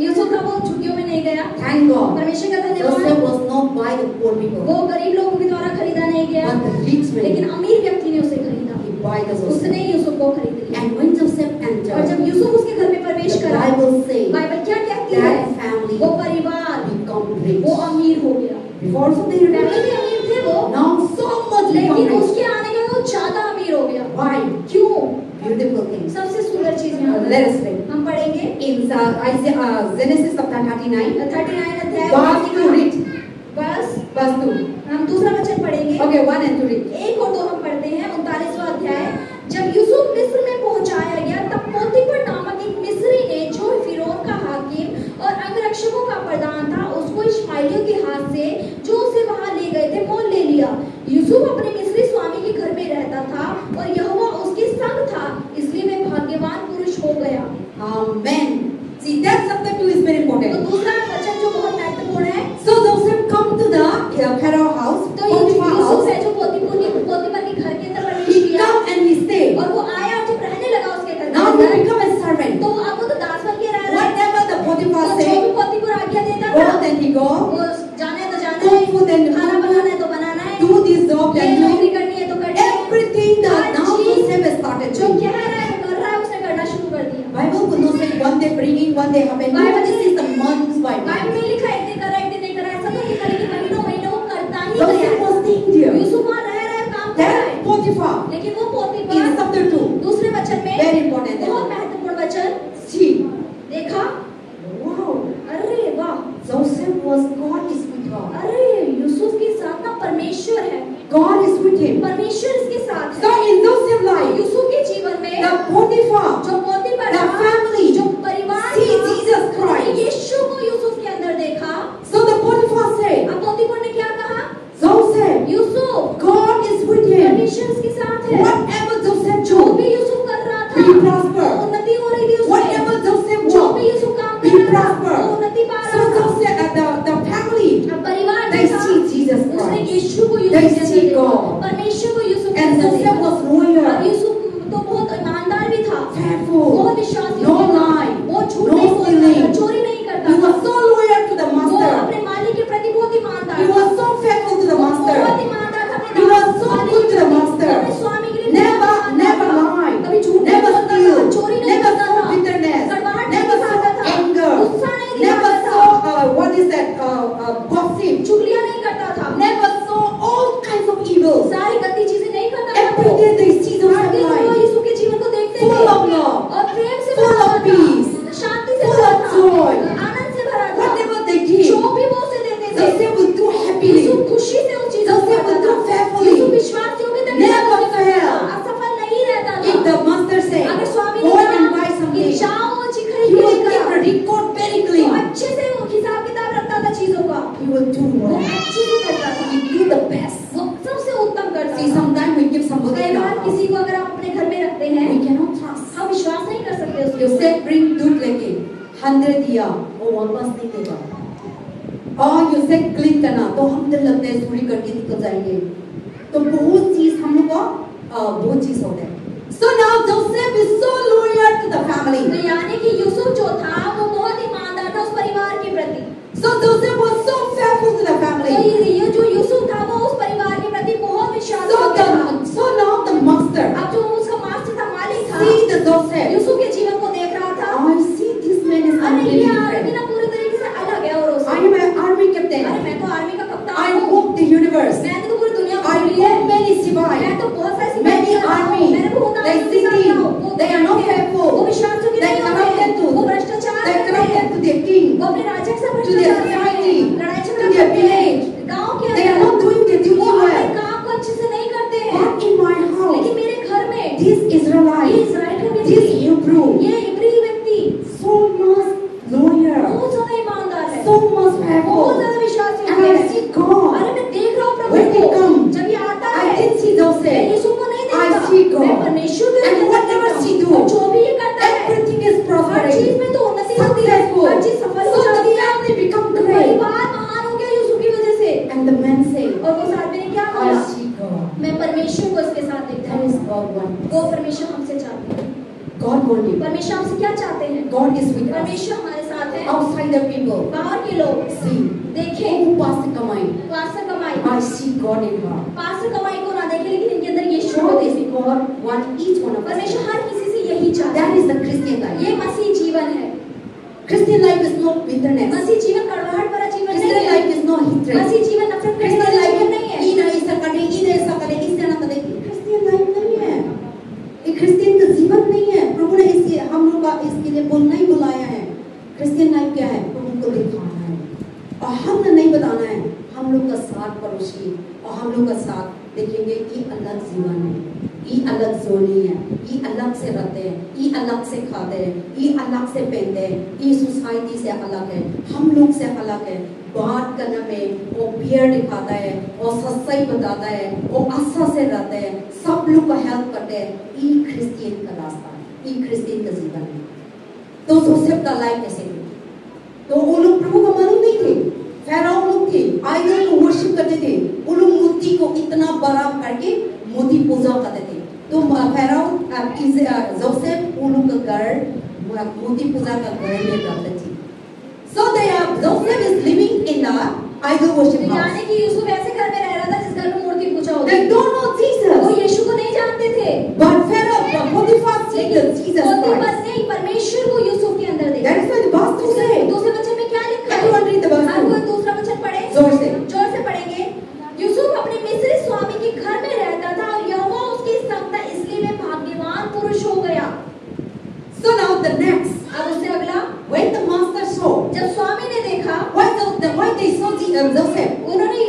यूसुफ था वो झुग्गियों में नहीं गया। Thank God. परमेश्वर का Joseph धन्यवाद, was not by the poor people, वो गरीब लोगों के द्वारा खरीदा नहीं गया, but the rich man. लेकिन अमीर व्यक्ति ने उसे खरीदा। He buy the Joseph. उसने यूसुफ को खरीद लिया। And when Joseph और entered, जब यूसुफ उसके घर में प्रवेश the करा, Bible say बाइबल क्या कहती है? that family वो परिवार, become वो rich. अमीर हो गया। Before also they were पहले rich. भी अमीर थे वो, Now so much become लेकिन rich. उसके आने के बाद वो ज्यादा अमीर हो गया। Why? क्यों? Beautiful things. सबसे सुंदर चीज यहाँ पर Let us read. हम पढ़ेंगे In Genesis chapter 39, 39 अध्याय verse 2 read. बस Verse 2. हम दूसरा वचन पढ़ेंगे। Okay, 1 and 2 read. 1 और 2 हम पढ़ते हैं। 39वां अध्याय। जब यूसुफ मिस्र में पहुंचाया गया तब पोतीफर नामक एक मिस्री ने, जो फिरौन का हाकिम और अंगरक्षकों का प्रधान था, उसको इश्माएलियों के हाथ से जो उसे वहां ले गए थे मोल ले लिया। यूसुफ अपने मिस्री स्वामी के घर में रहता था और यहोवा उसके संग था, इसलिए वह भाग्यवान पुरुष हो गया। Amen. See, that chapter 2 is very तो important. दूसरा वचन जो बहुत महत्वपूर्ण है, So Joseph come to the Pharaoh house, तो ये Potiphar यूसुफ house. है जो पोतीफर के घर के अंदर प्रवेश He किया come and he stay. और वो आया और जब रहने लगा उसके घर Now में, he become a servant. तो अब वो तो दास बन के रह रहा है। Whatever the Potiphar तो जो say, भी पोतीफर आज्ञा देता go था, then he go. वो जाने तो जाना Cook है, food and खाना बनाना है तो बनाना है, do this job ये and नौकरी do करनी है तो करनी है। everything that now हर चीज Joseph has started जो doing. कह रहा है कर रहा है, उसने करना शुरू कर दिया। Bible could not say one day bringing, one day happening. No, this is the months by Bible months. में लिखा है एक दिन कर रहा है, एक दिन नहीं कर रहा है, ऐसा तो लिखा, लेकिन महीनों महीनों वो करता ही गया Joseph है। was staying there. यूसुफ वहाँ रह रहा है, काम कर रहा Then है, Potiphar लेकिन वो in पोतीफर chapter 2, दूसरे वचन में very important. बहुत महत्वपूर्ण वचन See, देखा। wow, अरे वाह, Joseph was God is with her. अरे यूसुफ के साथ ना परमेश्वर है, God is with him. परमेश्वर इसके साथ So है। in Joseph's life, यूसुफ के जीवन में the Potiphar, जो पोतीफर the था, family, जो परिवार see था, Jesus उन्होंने Christ. यीशु को यूसुफ के अंदर देखा। So the Potiphar said, अब पोतीफर ने क्या कहा? Joseph, Yusuf, God is with him. परमेश्वर इसके साथ है। Whatever Joseph जो do, भी यूसुफ कर रहा था, he prosper. वो उन्नति हो रही थी उसमें। Whatever Joseph जो do, भी यूसुफ काम he कर रहा था, prosper. वो उन्नति पा So रहा था। Joseph, the family, अब परिवार they देखा, see Jesus उसने Christ. यीशु को यूसुफ They के अंदर see देखा, God. परमेश्वर को यूसुफ के And अंदर Joseph देखा। was अब loyal, यूसुफ तो बहुत ईमानदार भी था, faithful, बहुत विश्वासी no था, lie, वो झूठ no नहीं बोलता था, stealing. चोरी नहीं करता He था, was so loyal to the वो master. अपने मालिक के प्रति बहुत ईमानदार He था, was so faithful to the वो बहुत master. ईमानदार था अपने He was so मालिक good to के the प्रति, master. अपने स्वामी के लिए Never, बहुत never ईमानदार था, lie, कभी झूठ नहीं never बोलता था, steal, चोरी नहीं never करता show था, bitterness, कड़वाहट नहीं never दिखाता show था, anger, गुस्सा नहीं never दिखाता show था, what is that gossip, चुगलियां नहीं करता था, never show all kinds of evil. सारी गंदी चीजें नहीं करता था। Every day they see her Joseph's दिन वो life यीशु के जीवन को देखते थे full of love, और प्रेम से full भरा of था, peace, शांति से full भरा of था, joy. आनंद से भरा था। Whatever they give, जो भी वो उसे देते थे, Joseph will do happily. यीशु खुशी से उस चीजों को Joseph will करता do था। faithfully. यीशु विश्वास योग्यता के Never साथ करता fail. था, असफल नहीं रहता If था। the master says, अगर स्वामी go ने and buy कहा कि something, जाओ वो चीज he खरीद will के keep लेकर the आओ, record very तो clean. अच्छे से वो हिसाब किताब रखता था चीजों का, He will do वो well. अच्छे से करता था, He do the best. वो सबसे उत्तम करता See, था। sometimes we give somebody कई in बार our house. किसी को अगर आप अपने घर में रखते हैं, We cannot trust. हम विश्वास नहीं कर सकते उसके You ऊपर। say bring दूध लेके 100 दिया, वो वापस नहीं देगा। और you say clean करना, तो हम दिल लगते हैं चोरी करके निकल जाएंगे। तो बहुत चीज हम लोग को बहुत चीज होता है। So now Joseph is so loyal to the family. तो यानी कि यूसुफ जो था वो बहुत ईमानदार था उस परिवार के प्रति। So Joseph was so faithful to the तो family. ये जो यूसुफ था वो उस परिवार के प्रति बहुत विश्वास था। So now the master अब जो उसका मास्टर था, मालिक था, see the Joseph. यूसुफ के जीवन को देख रहा था। I see this man is अरे completely ये आदमी different. ना पूरी तरीके से अलग है औरों से। I am an army captain. अरे मैं तो आर्मी का कप्तान I हूँ, walk the universe. मैंने तो पूरी दुनिया I घूम ली है, walk many मैं civilians. तो बहुत सारी Many सिपाही army. मैंने बहुत They आर्मी के साथ sitting. रहा हूँ, They are not faithful. वो विश्वास Hebrew, ये इब्री व्यक्ति so much loyal, बहुत ज्यादा ईमानदार है, so much बहुत faithful. ज्यादा विश्वासी And I है। see God. अरे मैं देख रहा हूँ प्रभु When he को, come, जब ये आता I है didn't see मैं Joseph. यीशु को नहीं I देखता, see God. मैं परमेश्वर को And देखता whatever हूँ। she do, और जो भी ये करता है everything is हर चीज prospering, में तो उन्नति होती है, successful. हर चीज सफल So हो the जाती है, family become तो great. परिवार महान हो गया यीशु की वजह से। And the man say, और वो आदमी ने क्या I बोला, see God. मैं परमेश्वर को इसके साथ देखता That हूँ। is God wants. वो परमेश्वर हमसे चाहते हैं, God wants you. परमेश्वर हमसे क्या चाहते हैं, God is with us. परमेश्वर हमारे साथ है। Outsider people, बाहर के लोग see, देखें, who Pastor Kamai, पास्टर कमाई, I see God in her. Pastor कमाई को ना देखे लेकिन इनके अंदर यीशु को God is देखे। God want each one of us. परमेश्वर हर किसी से यही चाहता That है, is the Christian life. ये मसीह जीवन है। Christian life is not bitterness. मसीह जीवन कड़वाहट भरा जीवन नहीं Christian है, life is not hatred. मसीह जीवन नफरत करने Christian वाला life जीवन नहीं है। इन ऐसा करे, इन ऐसा करे, इससे ना करे। Christian life नहीं है। ये क्रिश्चियन का जीवन नहीं है। प्रभु ने इसके हम लोग का इसके लिए बोलना ही बुलाया है। क्रिश्चियन लाइफ क्या है? प्रभु को दिखाना है और हमने नहीं बताना है। हम लोग का साथ पड़ोसी और हम लोग का साथ देखेंगे कि अलग जीवन है, ये अलग जोनी है, ये अलग से रहते हैं, ये अलग से खाते हैं, ये अलग से पहनते हैं, ये सोसाइटी से अलग है, हम लोग से अलग है। बात करने में वो प्यार दिखाता है और सच्चाई बताता है और आशा से रहते हैं, सब लोग को हेल्प करते हैं। ये क्रिश्चियन का रास्ता है, ये क्रिश्चियन का जीवन है। तो जोसेफ का लाइफ कैसे थी? तो वो लोग प्रभु को मालूम नहीं थे, फैराओ लोग थे, आइडल को वर्शिप करते थे, वो लोग मूर्ति को इतना बड़ा करके मूर्ति पूजा करते थे। तो फैराओ जोसेफ वो लोग का घर मूर्ति पूजा का घर में रहते थे। So Joseph is living in the idol worship house. यानी कि यूसुफ ऐसे घर में रह रहा था जिस घर में मूर्ति पूजा होती They थी। don't know वो Jesus, यीशु को नहीं जानते थे, but Pharaoh, Potiphar sees Jesus पोतीफर Christ. ने परमेश्वर को यूसुफ के अंदर देखा। That is why the verse 2 says. दूसरे वचन में क्या लिखा है? Everyone read the verse हर 2. कोई दूसरा वचन पढ़े, जोर से. जोर से पढ़ेंगे। यूसुफ अपने मिस्री स्वामी के घर में रहता था और यहोवा उसके संग था, इसलिए वह भाग्यवान पुरुष हो गया। So now the next, अब उससे अगला, when the master saw, जब स्वामी ने देखा, why they saw Joseph? उन्होंने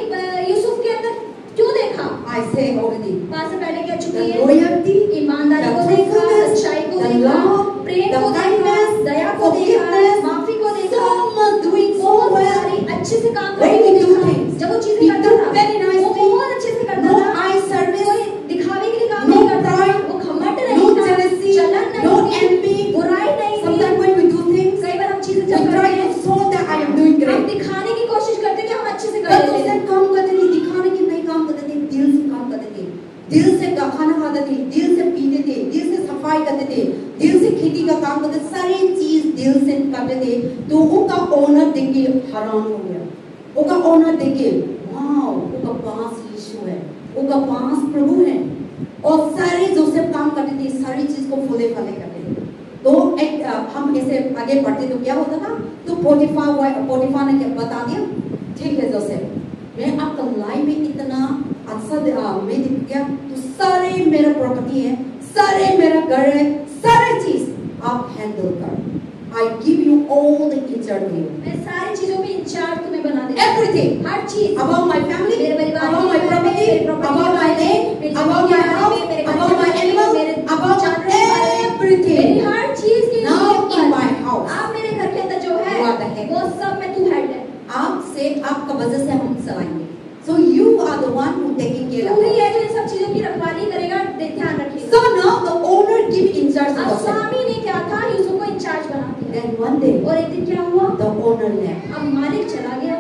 यूसुफ के अंदर क्यों देखा? I say already. वहां से पहले कह चुकी The है, loyalty, ईमानदारी को the देखा, truthfulness, सच्चाई को the देखा, love, प्रेम the को देखा, kindness, दया को देखा, forgiveness, माफी को देखा, so much doing so बहुत well. सारी अच्छे से काम When करने he को do देखा। things, जब वो चीजें he करता do था, very वो nicely, बहुत अच्छे से करता no था, eye service, कोई दिखावे के लिए काम no नहीं करता था, pride, वो घमंड no नहीं था, jealousy, जलन नहीं no थी, envy. बुराई नहीं थी। Sometimes when we do things, कई बार हम चीजें we जब try करते to हैं, show that I am doing हम great. दिखाने की कोशिश करते हैं कि हम अच्छे से कर पर लेते उससे हैं। काम करते थे, दिखाने की नहीं काम करते थे, दिल से काम करते थे, दिल से खाना खाते थे, दिल से पीते थे, दिल से सफाई करते थे, दिल से खेती का काम करते, सारी चीज दिल से करते थे। तो उनका ओनर देख के हैरान हो गया, उनका ओनर देख के वाओ, उनका पास यीशु है, उनका पास प्रभु है। और सारे जोसेफ काम करते थे, सारी चीज को फूले फले करते थे। तो एक हम ऐसे आगे बढ़ते तो क्या होता था? तो पोटीफार ने क्या बता दिया, ठीक है जोसेफ, मैं आपका लाइफ में इतना अच्छा मैं दिख गया, तो सारे मेरा प्रॉपर्टी है, सारे मेरा घर है, सारे चीज आप हैंडल कर। I give you all the insight to you. मैं सारी चीजों पे इंचार्ज तुम्हें बना देता हूं। Everything. हर चीज। About my family, मेरे परिवार about my property, about my name, about my house, about my animal, about everything. मेरी हर चीज की Now in my house. आप मेरे घर के अंदर जो है, You are the head. वो सब में तू हेड है। आपसे आपका वजह से हम चलाएंगे। So you are the one who taking care तू of ही us. है जो इन सब चीजों की रखवाली करेगा, ध्यान रखिएगा। So now the owner give in charge अब of us. स्वामी ने क्या था, यूसुफ को इंचार्ज बना दिया। Then one day और एक दिन क्या हुआ, the owner left. अब मालिक चला गया।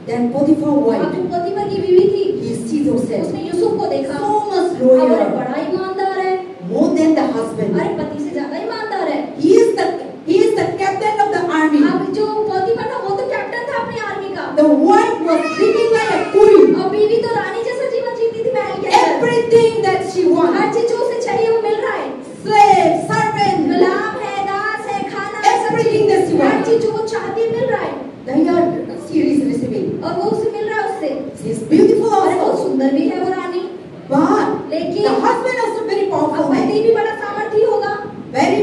Then Potiphar अब wife, जो पोतीफर की बीवी थी, he sees Joseph उसने यूसुफ को देखा, so much अब वो loyal, बड़ा ईमानदार है, more than the husband. अरे पति से ज्यादा ईमानदार है। He is the captain of the army. अब जो पोतीफर था वो तो कैप्टन था अपनी आर्मी का, The wife was living like a queen. और बीवी तो रानी जैसा जीवन जीती थी महल के अंदर। Everything that she her wants, चीज जो उसे चाहिए वो मिल रहा है, slave, servant, गुलाम है, दास है, खाना है, सब everything चीज, that she हर wants. चीज जो वो चाहती है मिल रहा है, They are series receiving. और वो उसे मिल रहा है उससे। She is beautiful अरे वो also. सुंदर भी है वो रानी, But लेकिन the husband also very अब powerful man, पति भी बड़ा सामर्थी होगा, very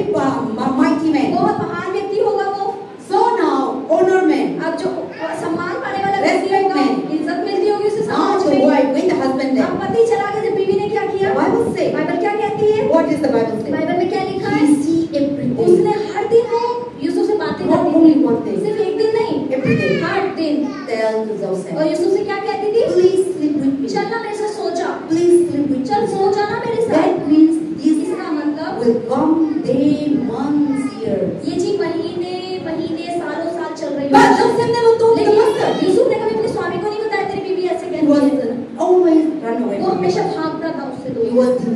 mighty man. बहुत महान व्यक्ति होगा वो। So now owner man, अब जो सम्मान पाने वाला व्यक्ति Respect होगा, man. इज्जत मिलती होगी उसे now समाज the में। wife when the husband अब left. पति चला गया, जब बीवी ने क्या किया, The Bible say, बाइबल क्या कहती है, what is the Bible say? Bible में क्या लिखा है, He see everything. वो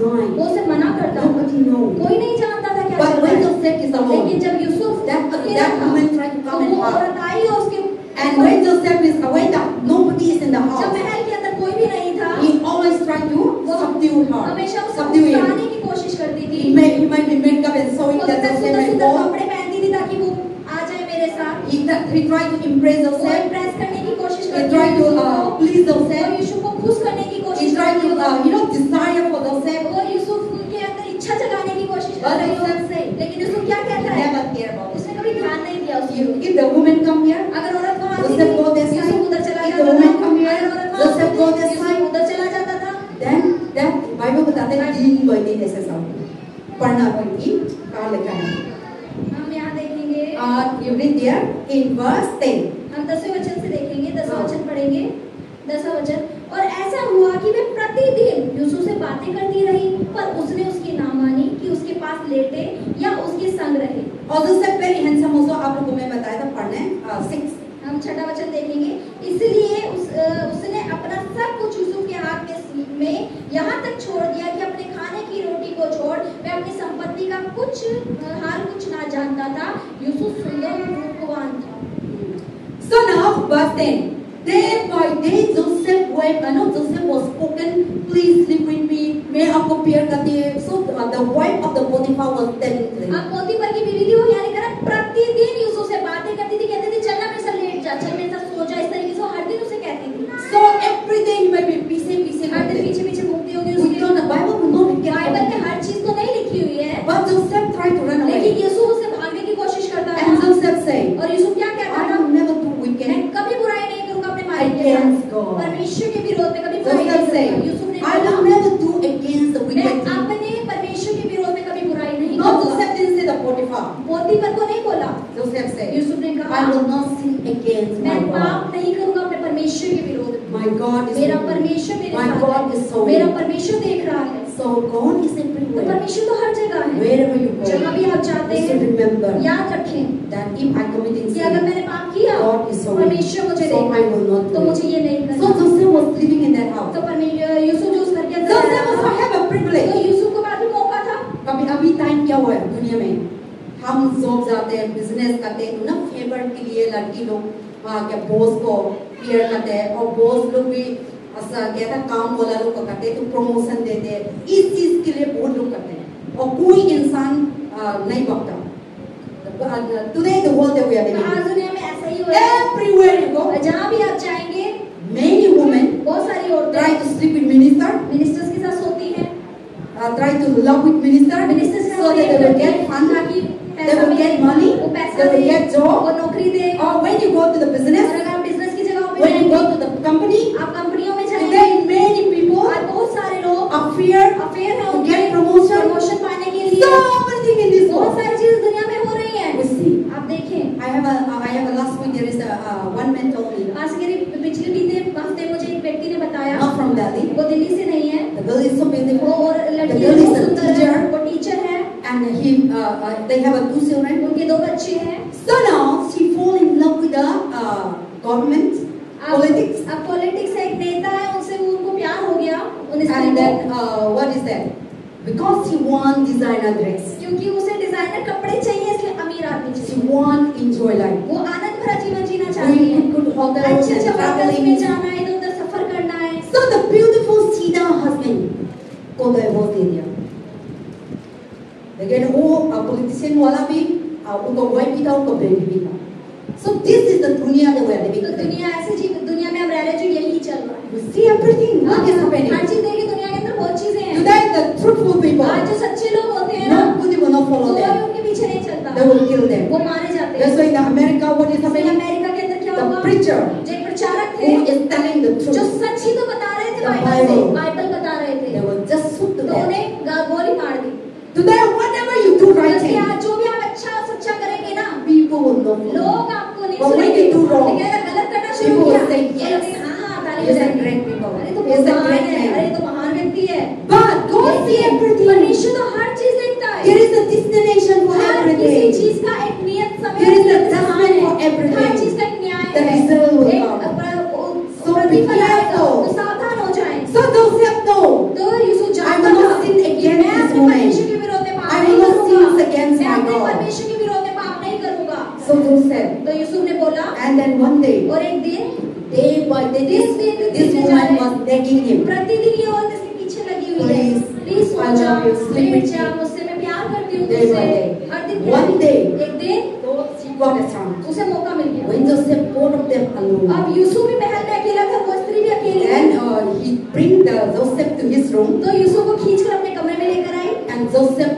denying. वो उसे मना करता था, Nobody knows. कोई नहीं जानता था क्या But चल रहा when है। Joseph is alone, लेकिन जब यूसुफ that अकेला था, woman tried to तो come and वो help. औरत आई और उसके And when Joseph is away, nobody is in the जब house. महल के अंदर कोई भी नहीं था, He always tried to subdue her, हमेशा उसे subdue him. उकसाने की कोशिश करती थी। He might be made up and sewing वो that Joseph सुंदर and सुंदर all. कपड़े पहनती थी ताकि वो आ जाए मेरे साथ। He tried to impress वो Joseph. इम्प्रेस करने की कोशिश He करती tried थी to please और Joseph. यूसुफ को खुश करने की He कोशिश tried करती to थी। desire for Joseph. वो यूसुफ के अंदर इच्छा जगाने की कोशिश कर But रही Joseph हो। said, लेकिन यूसुफ क्या कहता है? never care about it. उसने कभी ध्यान नहीं दिया उसकी। If the woman come here, अगर औरत वहाँ आती Joseph go थी, this side. यूसुफ उधर चला If जाता the woman come था। here, अगर औरत वहाँ Joseph go आती थी, this यूसुफ side. उधर चला जाता था। Then that Bible बताते हैं दिन ब दिन ऐसे सब पढ़ना पड़ती कहाँ लिखा है? हम यहाँ देखेंगे, You read there in verse 10. हम 10वें वचन से देखेंगे, 10वां हाँ। वचन पढ़ेंगे, 10वां वचन। और ऐसा हुआ कि वे प्रतिदिन यूसुफ से बातें करती रही, पर उसने उसकी ना मानी कि उसके पास लेटे या उसके संग रहे। और Joseph very handsome also आप लोगों को मैं बताया था पढ़ने 6. हम 6वां वचन देखेंगे। इसलिए उसने अपना सब कुछ यूसुफ के हाथ में यहाँ तक छोड़ दिया कि अपने खाने की रोटी को छोड़ वह अपनी संपत्ति का हाल कुछ ना जानता था। यूसुफ सुंदर और रूपवान था। So now verse 10. Day by day Joseph wept. I know Joseph was spoken, please sleep with me. मैं आपको प्यार करती है. So the wife of the Potiphar was telling them. अब पोतीफर की बीवी थी, वो यानी करा प्रतिदिन यूसुफ से बातें करती थी, कहती थी चलना मेरे साथ लेट जा, चल मेरे साथ सो जा, इस तरीके से वो हर दिन उसे कहती थी। So every day he might be पीछे हर दिन पीछे पीछे घूमती होगी We उसके। don't know Bible will not be Bible में हर चीज तो नहीं लिखी हुई है, But Joseph tried to run away. लेकिन यूसुफ उससे भागने की कोशिश करता And था। Joseph said, और यूसुफ क्या कहता I था? will never do मैं wicked. कभी बुराई नहीं करूंगा अपने मालिक के Against साथ। God. परमेश्वर के विरोध में कभी बुराई नहीं Joseph करूंगा। said, यूसुफ ने I will कहा, never do against the मैं wicked thing. अपने परमेश्वर के विरोध में कभी बुराई नहीं No, करूंगा। Joseph didn't say the Potiphar. पोतीफर को नहीं बोला, Joseph said, यूसुफ ने I कहा will not sin against my मैं God. पाप नहीं करूंगा अपने परमेश्वर के विरोध में। My God is मेरा with me. परमेश्वर मेरे My साथ God is है, so मेरा good. परमेश्वर देख रहा है। So God is तो everywhere. परमेश्वर तो हर जगह है। Wherever you जहाँ go, भी आप जाते you should हैं, remember याद रखें that if I committed कि अगर sin, मैंने पाप किया, God is so परमेश्वर मुझे so देख I will not तो do मुझे it. ये नहीं So करना। Joseph was living in that house. तो परमेश्वर यूसुफ जो उस घर के अंदर Joseph आया also था, have a privilege. तो यूसुफ को काफी मौका था। कभी अभी टाइम क्या हुआ है दुनिया में, हम जॉब जाते हैं, बिजनेस करते हैं, तो ना फेवर के लिए लड़की लोग वहाँ के बॉस को केयर करते हैं, और बॉस लोग भी ऐसा कहता काम वाला लोग को करते हैं तो प्रमोशन देते हैं। इस चीज के लिए बहुत लोग करते हैं और कोई इंसान नहीं बकता। Today the world that we are तो living आज दुनिया में ऐसा ही हो रहा है। everywhere you go, जहाँ भी आप जाएंगे, many women बहुत सारी try औरतें to sleep with minister, ministers के साथ सोती हैं, try to love with minister, ministers के so साथ that they will get fund, ताकि they पैसा will मिले, get money, वो they पैसा will दे, get job. वो नौकरी दे। Or when you go to the और business, अगर आप बिजनेस की जगह पे when you go जाएंगे, to the company, आप कंपनियों में today जाएंगे, many people और बहुत सारे लोग are अफेयर है to उनके get promotion. प्रमोशन पाने के लिए। So many things in this बहुत world. सारी चीजें दुनिया में हो रही हैं। We see. आप देखें, I have a last week there is a one man told me, आज के पिछले बीते हफ्ते मुझे एक व्यक्ति ने बताया, not from Delhi. वो दिल्ली से नहीं है, The girl is so वो beautiful, और The लड़की girl is बहुत a सुंदर है, teacher. वो टीचर है, and they have 2 children. उनके 2 बच्चे हैं। So now she fall in love with the government politics, अब पॉलिटिक्स है, एक नेता है, उनसे उनको प्यार हो गया, उन स्त्री and को, then what is that? Because she want designer dress, क्योंकि उसे डिजाइनर कपड़े चाहिए, इसलिए अमीर आदमी she चाहिए। want enjoy life. वो आनंद भरा जीवन जीना चाहती है, Good hotels अच्छे and अच्छे होटल्स में traveling. जाना है, इधर उधर सफर करना है। So the beautiful Sida husband को divorce दे दिया। लेकिन वो politician वाला भी उनको wife भी था, उनको baby भी था। So this is the दुनिया that we are living तो today. दुनिया में हम रह रहे जो यही चल रहा है। You see everything what is happening. हर चीज देखिए, दुनिया के अंदर बहुत चीजें हैं। Today the truthful people, आज जो सच्चे लोग होते हैं ना, nobody will not follow कोई them. उनके पीछे नहीं चलता, They will kill them. वो मारे जाते That's हैं। why in America what is जैसे happening? अमेरिका के अंदर क्या The हुआ, preacher जो एक प्रचारक who थे, is telling the जो truth, सच ही तो बता रहे थे, The बाइबल से, Bible. बाइबल बता रहे थे, they will just shoot to तो death. उन्हें गोली मार दी। Today whatever you do right क्योंकि thing, आज जो भी आप अच्छा सच्चा करेंगे ना, people will not follow. लोग आपको नहीं But when सुनेंगे। you do wrong, लेकिन अगर गलत करना शुरू people किया, will say, तो yes, लोग कहेंगे, हाँ, ताली he is a बजाएंगे। great people. अरे तो He is a महान great है, man. अरे तो महान व्यक्ति है। But God see everything. परमेश्वर तो हर चीज देखता है। There is a destination for हर किसी everything. चीज का एक नियत समय There is a निर्धारित judgment है। for everything. हर चीज का एक न्याय The है। result will एक come. So प्रतिफल be आएगा, careful. तो सावधान हो जाएं। So Joseph know, तो यूसुफ I जानता will था not sin And then one day, और एक दिन day by day, this woman was begging him. प्रतिदिन ये औरत इसके पीछे लगी हुई है, Please, please I love you, sleep with जा me. मुझसे, मैं प्यार करती हूँ Day by तुझसे। day. हर दिन One day, एक दिन she got a chance. उसे मौका मिल गया। When Joseph, both of them alone. अब यूसुफ भी महल में अकेला था, वो स्त्री भी अकेली थी। Then he bring the Joseph to his room, तो यूसुफ को खींचकर अपने कमरे में लेकर आई and Joseph,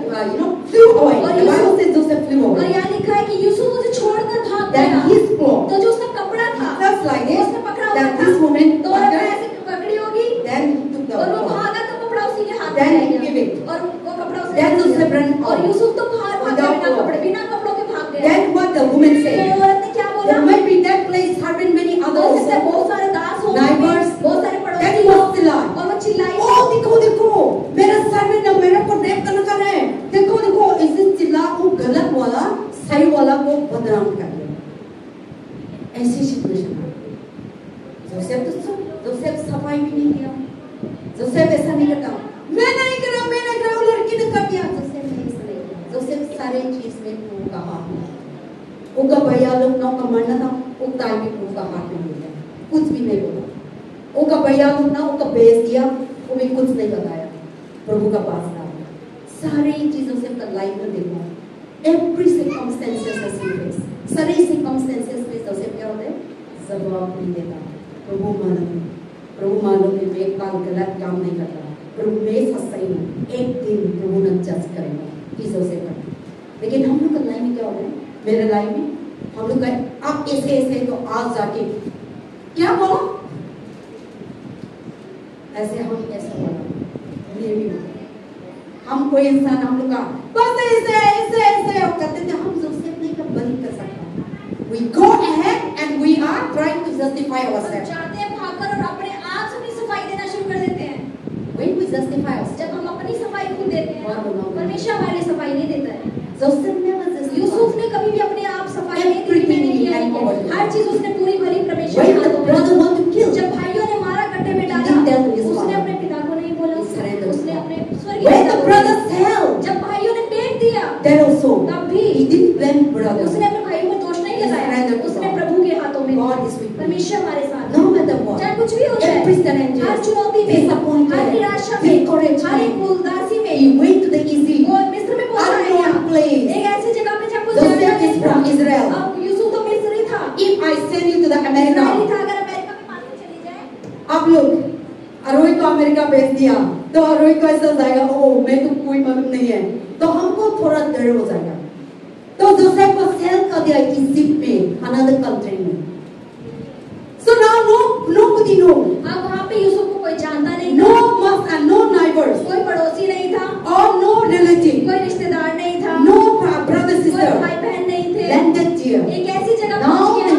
flew away. और The Bible says Joseph flew और away. यहाँ लिखा है कि यूसुफ उसे छोड़कर भाग Then गया। his cloth, तो जो उसका कपड़ा था just like वो this, उसने पकड़ा हुआ that था, this woman, तो औरत ऐसे पकड़ी होगी then he took the और वो cloth. भागा तो कपड़ा उसी के हाथ Then में he आ gave गया it. और वो कपड़ा उसे Then दे Joseph दिया। ran out. और यूसुफ तो बाहर भाग गया Without clothes. बिना कपड़ों के भाग गया। Then what the woman तो said, औरत ने क्या बोला? there might be that place having many हो others सकता है also. बहुत सारे दास होंगे, Neighbors. बहुत सारे Then पड़ोसी he हो was still on. और वो चिल्लाई Oh, देखो मेरा सर्वेंट ने मेरे को रेप करना कर रहे हैं। देखो इस चिल्ला वो गलत वाला सही वाला को बदनाम कर दिया। ऐसी सिचुएशन है। जोसेफ सफाई भी नहीं दिया। जोसेफ ऐसा नहीं करता, मैं नहीं करा वो लड़की ने कर दिया। जोसेफ नहीं ऐसा नहीं किया। जोसेफ सारे चीज में प्रभु का हाथ है। उनका भैया लोग नौ का मरना था, उस टाइम में प्रभु का हाथ में हो गया, कुछ भी नहीं बोला। उनका भैया लोग ना उनका बेच दिया, वो भी कुछ नहीं बताया, प्रभु का पास था। सारी चीजों से अपना लाइफ में देखो, every circumstances as he face, सारे circumstances में जोसेफ क्या होता है, जवाब नहीं देता। प्रभु मालूम है मैं कल गलत काम नहीं कर रहा, प्रभु मैं सच्चाई हूँ, एक दिन प्रभु न जज करेगा, इस जोसेफ का। लेकिन हम लोग का लाइफ में क्या होता है, मेरे लाइफ में हम लोग का आप ऐसे तो आज जाके क्या बोला, ऐसे हम ऐसा बोला, ये भी हम कोई इंसान हम लोग का बस ऐसे करते थे, हम जोसेफ नहीं कर बंद कर सकता। We go ahead and we are trying to justify ourselves. जाते हैं भागकर और अपने आप से अपनी सफाई देना शुरू कर देते हैं। When we justify ourselves, जब हम अपनी सफाई खुद देते हैं, और परमेश्वर हमारे लिए सफाई नहीं देता है। Joseph never justified. यूसुफ ने कभी भी अपने आप सफाई नहीं दी, Everything मैंने he किया had है। over. हर चीज उसने पूरी भरी परमेश्वर When के the हाथों में। brother want to kill, जब भाइयों ने मारा कट्टे में डाला, didn't tell his उसने father. अपने पिता को नहीं बोला, He surrendered. उसने अपने स्वर्गीय When पिता the को brother बोला। fell, जब भाइयों ने फेंक दिया, then also तब भी he didn't blame brother. उसने अपने भाइयों पर दोष नहीं लगाया, surrendered to उसने God. प्रभु के हाथों में God is with me. परमेश्वर हमारे साथ No matter what, चाहे कुछ भी हो जाए, every challenge, हर चुनौती में, disappointed, हर निराशा में, discouraged, हर एक उदासी में, he went to the easy, वो मिस्र में पहुंचा है क्या? unknown place. एक ऐसी जगह पे जब कुछ Joseph जानना is नहीं from था। Israel. अब यूसुफ तो मिस्री था, If I send you to the Israeli America, था, अगर अमेरिका में मान के चली जाए, आप लोग अरोही को अमेरिका भेज दिया, तो अरोही को ऐसा हो जाएगा, ओ मैं तो कोई मालूम नहीं है, तो हमको थोड़ा डर हो जाएगा। तो जोसेफ को सेल कर दिया इजिप्ट में, अनदर कंट्री में। So now nobody know, अब वहाँ पे यूसुफ को कोई जानता नहीं no था, must and no neighbors, कोई पड़ोसी नहीं था, or no relative, कोई रिश्तेदार नहीं था, no brother कोई sister. भाई बहन नहीं थे। Landed here. एक ऐसी जगह Now पहुंच गया,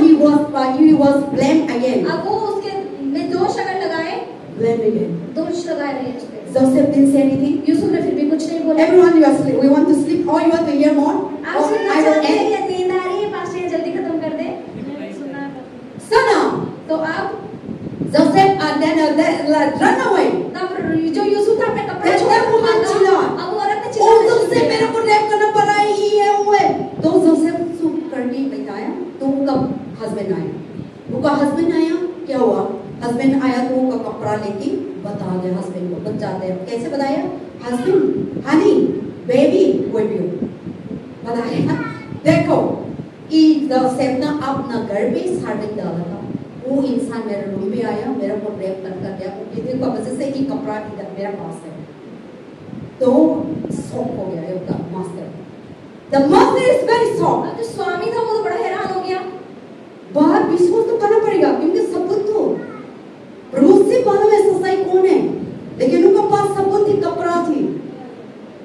he was blamed again. अब वो उसके में दोष अगर लगाए, Blamed again. दोष लगाए रहे उस पे। Joseph didn't say anything. Yusuf ने फिर भी कुछ नहीं बोला। Everyone, you are sleep. We want to sleep, or you want to hear more? आप Or सुनना I will चाहते हैं end. या नींद आ रही है, पास्टर जल्दी खत्म कर दे। So now, तो अब Joseph and then run away. तब जो यूसुफ था अपने कपड़े Then छोड़ that woman भागा, चिल्लाए, अब वो औरत ने ओ चिल्लाना शुरू जोसेफ मेरे किया। को रेप करना पड़ा है, ये है वो है। तो जोसेफ चुप करके बैठाया, तो उनका हस्बैंड आया। उनका हस्बैंड आया, क्या हुआ? हस्बैंड आया तो उनका कपड़ा लेके बता दे हस्बैंड को, बचाते हैं। कैसे बताया? हस्बैंड, हनी, बेबी, कोई भी हो, बताया। देखो, कि जोसेफ ना अपना घर पे सर्वेंट डाला था। वो इंसान मेरे रूम में आया, मेरे को रेप कर दिया, देखो वजह से कि कपड़ा इधर मेरे पास है, तो शॉक हो गया उसका master. The master is very shocked. अब जो स्वामी था वो तो बड़ा हैरान हो गया। बाहर विश्वास तो करना पड़ेगा, क्योंकि सबूत तो प्रभु से मालूम है सच्चाई कौन है, लेकिन उनके पास सबूत थी, कपड़ा थी,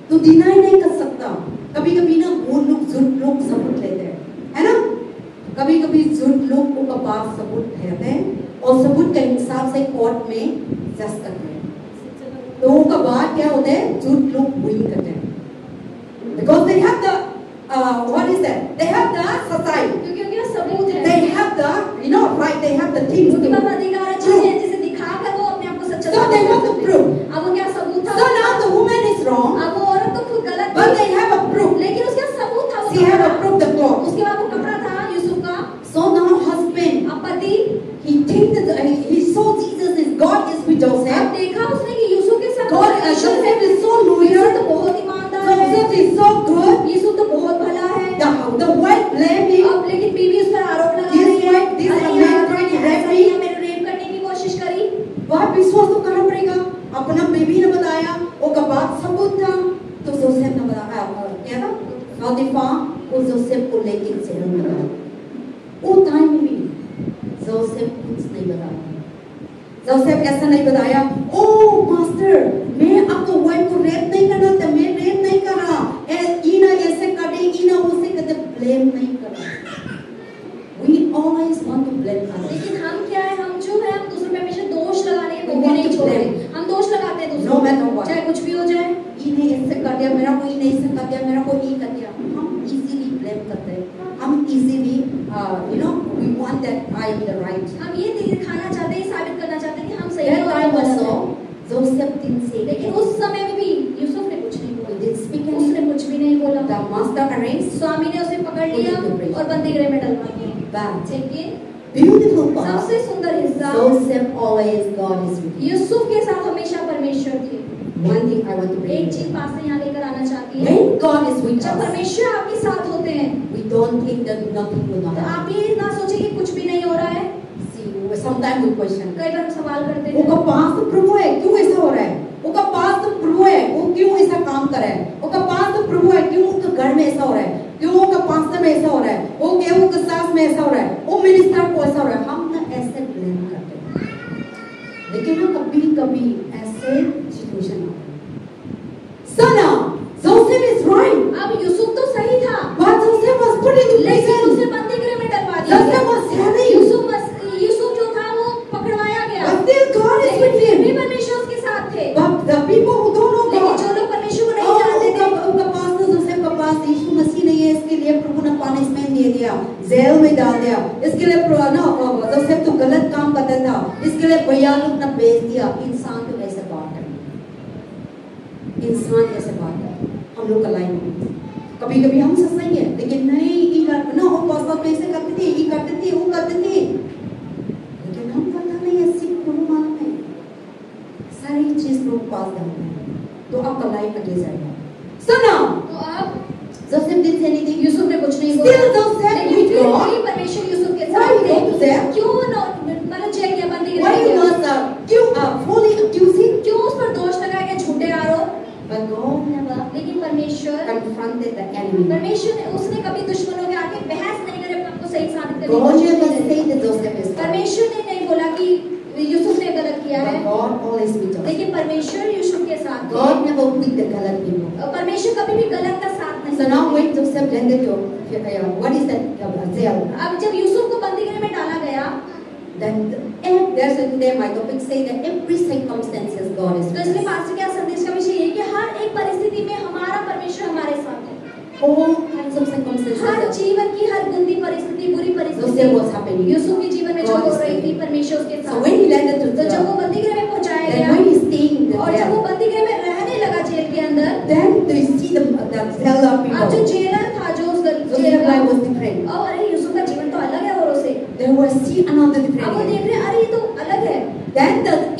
तो डिनाई नहीं कर सकता। कभी कभी ना वो लोग झूठ लोग सबूत लेते हैं, है ना? कभी कभी झूठ लोग को पास सबूत रहते हैं और सबूत के हिसाब से कोर्ट में जज करते हैं। तो उनका बात क्या होता है? झूठ लोग विन करते हैं, because they have the what is that? They have the सच्चाई, क्योंकि उनके पास सबूत है। they have the right, they have the things उनके to पास अधिकार है, चीजें जिसे दिखाकर वो अपने आप को सच्चा So they want to prove. अब उनके पास सबूत था। So now the woman is wrong, अब वो औरत तो खुद गलत but थी, they have a proof. लेकिन उसके पास सबूत था। वो She have a कपड़ा। proof the cloth. उसके बाद वो कपड़ा था यूसुफ का। So now पोतीफर उस जोसेफ को लेके जेल में डाला। वो टाइम में भी जोसेफ कुछ नहीं बताया। जोसेफ ऐसा नहीं बताया, ओ मास्टर मैं आपको वाइफ को रेप नहीं करना था, मैं रेप नहीं कर रहा, इना ऐसे करे इना उसे कहते, ब्लेम नहीं कर रहा। We always want to blame others. लेकिन हम क्या है, हम जो है हम दूसरों पे हमेशा दोष लगाने को नहीं छोड़ते, हम दोष लगाते हैं दूसरों पे, चाहे कुछ भी हो जाए। इन्हें ऐसे कर दिया, मेरा को इन्हें ऐसे कर दिया, मेरा को ये कर दिया, हम इजीली ब्लेम करते हैं, हम easily we want that I am the right. हम ये दिखाना चाहते हैं, साबित करना चाहते हैं कि हम सही हैं That और time वो गलत also हैं। Joseph didn't say, लेकिन उस समय में भी यूसुफ ने कुछ नहीं बोला, didn't speak anything. उसने कुछ भी नहीं बोला। The master arranged, स्वामी ने उसे पकड़ लिया और बंदीगृह में डलवा दिया। but लेकिन beautiful part, सबसे सुंदर हिस्सा, Joseph always God is with him. Yusuf के साथ हमेशा परमेश्वर थे। One thing I want to bring एक you. चीज पास से यहाँ लेकर आना चाहती है, When God is with जब us, परमेश्वर आपके साथ होते हैं we don't think that nothing will not तो happen. आप ये ना सोचे कि कुछ भी नहीं हो रहा है। See, sometimes we question. कई बार हम सवाल करते उसका हैं, पास तो प्रभु है, क्यों ऐसा हो रहा है? उसका पास तो प्रभु है, वो क्यों ऐसा काम कर रहा है? उसका पास तो प्रभु है, क्यों उसके घर में ऐसा हो रहा है? क्यों उसका पास्टर में ऐसा हो रहा है? वो गेहूं के सास में ऐसा हो रहा है? वो मिनिस्टर को ऐसा हो रहा है? हम ना ऐसे ब्लेम करते हैं, लेकिन ना कभी-कभी ऐसे सिचुएशन आते हैं। So now, Joseph is right. अब यूसुफ तो सही था, But Joseph was put into लेकिन prison. उसे बंदीगृह में डलवा दिया Joseph गया। was selling. यूसुफ जो था वो पकड़वाया गया, But still God is with लेकिन फिर भी him. परमेश्वर उसके साथ थे। But the people who don't know लेकिन God, जो लोग परमेश्वर को नहीं जानते थे, उनका पास तो जोसेफ का पास यीशु मसीह नहीं है, इसके लिए प्रभु ने पनिशमेंट दे दिया, जेल में डाल दिया, इसके लिए जोसेफ तो गलत काम करता था, इसके लिए भैया लोग ने भेज दिया। इंसान तो ऐसे बात है, इंसान ऐसे बात है, हम लोग का लाइन में कभी कभी हम सच नहीं है, लेकिन नहीं ये कर ना, वो पास कैसे करते थे, ये करते थे, वो करते थे, लेकिन हम पता नहीं है, सिर्फ प्रभु मालूम है, सारी चीज प्रभु पास जानते हैं, तो आपका लाइफ आगे जाएगा। So now, तो अब Joseph didn't say anything. Yusuf ने कुछ नहीं Still बोला, Joseph लेकिन with फिर God. भी परमेश्वर यूसुफ के Why साथ you go to थे। there? क्यों मतलब जेल गया, बंदीगृह Why में you गया? must fully accusing? क्यों उस पर दोष लगाए गए, झूठे आरोप? But God never लेकिन परमेश्वर confronted the enemy. परमेश्वर ने उसने कभी दुश्मनों के आगे बहस नहीं करे, अपने आप को सही साबित करने की God कोशिश never नहीं की। said that Joseph is right. परमेश्वर ने नहीं बोला कि यूसुफ ने गलत किया है, But God always with us. लेकिन परमेश्वर यूसुफ के साथ थे। God never with the colored people. और परमेश्वर कभी भी गलत का साथ नहीं So now when Joseph landed to what is that jail? अब जब यूसुफ को बंदीगृह में डाला गया, Then there's a today my topic say that every circumstances God is तो with इसलिए us. पास्टर का संदेश का विषय ये है कि हर एक परिस्थिति में हमारा परमेश्वर हमारे साथ है। All kinds of circumstances. Her that जीवन की हर गंदी परिस्थिति, बुरी Joseph परिस्थिति was happening. यूसुफ के जीवन में जो God हो is रही with थी, him. परमेश्वर उसके So साथ when था। he landed to तो जब jail, वो बंदीगृह में पहुंचाया then गया when he stayed in the और जब वो jail, बंदीगृह में रहने लगा जेल के अंदर, then do you see the jailer अब जो people? जेलर था, जो उस जेल Joseph's का, life was different. और अरे यूसुफ का जीवन तो अलग है औरों से। There was see another अब वो different. देख रहे हैं, अरे ये तो अलग है। Then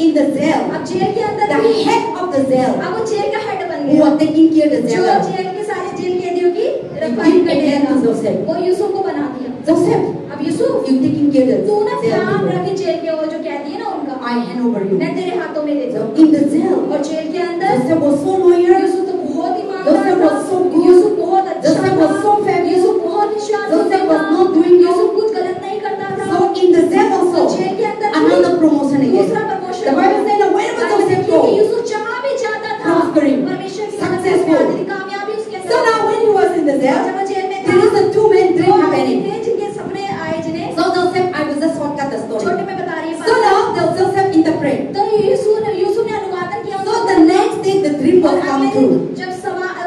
in the jail, अब जेल के अंदर the भी head of the jail अब वो जेल का हेड बन who गया, was taking care of the जो jailer, जेल के सारे जेल कैदियों की he रखवाली gave करने hand to लगा, Joseph. वो यूसुफ को बना दिया। Joseph, अब Yusuf, you taking care of तू the ना jail ध्यान people. रखे जेल के वो जो कैदी है ना उनका, I hand over you. मैं तेरे हाथों में देता So हूँ। in the jail, और जेल के अंदर Joseph was so loyal. Yusuf तो बहुत ईमानदार Joseph was so था, good. यूसुफ बहुत अच्छा Joseph था, was so faithful. यूसुफ बहुत विश्वासी Joseph was था, not doing यूसुफ wrong. कुछ गलत नहीं करता था। So in the jail तो also, जेल के अंदर भी another promotion again. दूसरा promotion The Bible says that wherever Joseph कि go, यूसुफ जहाँ भी जाता था, prospering, परमेश्वर की मदद से successful. उसकी कामयाबी उसके अंदर। So now when he was in the jail, जब वो जेल में there is था, a two men dream दो happening. थे जिनके सपने आए, जिन्हें So Joseph, I will just shortcut the story. छोटे में बता रही है। So now the Joseph interpret. तो यूसुफ ने अनुवादन किया। So the next day the dream और was come अगले true. दिन जब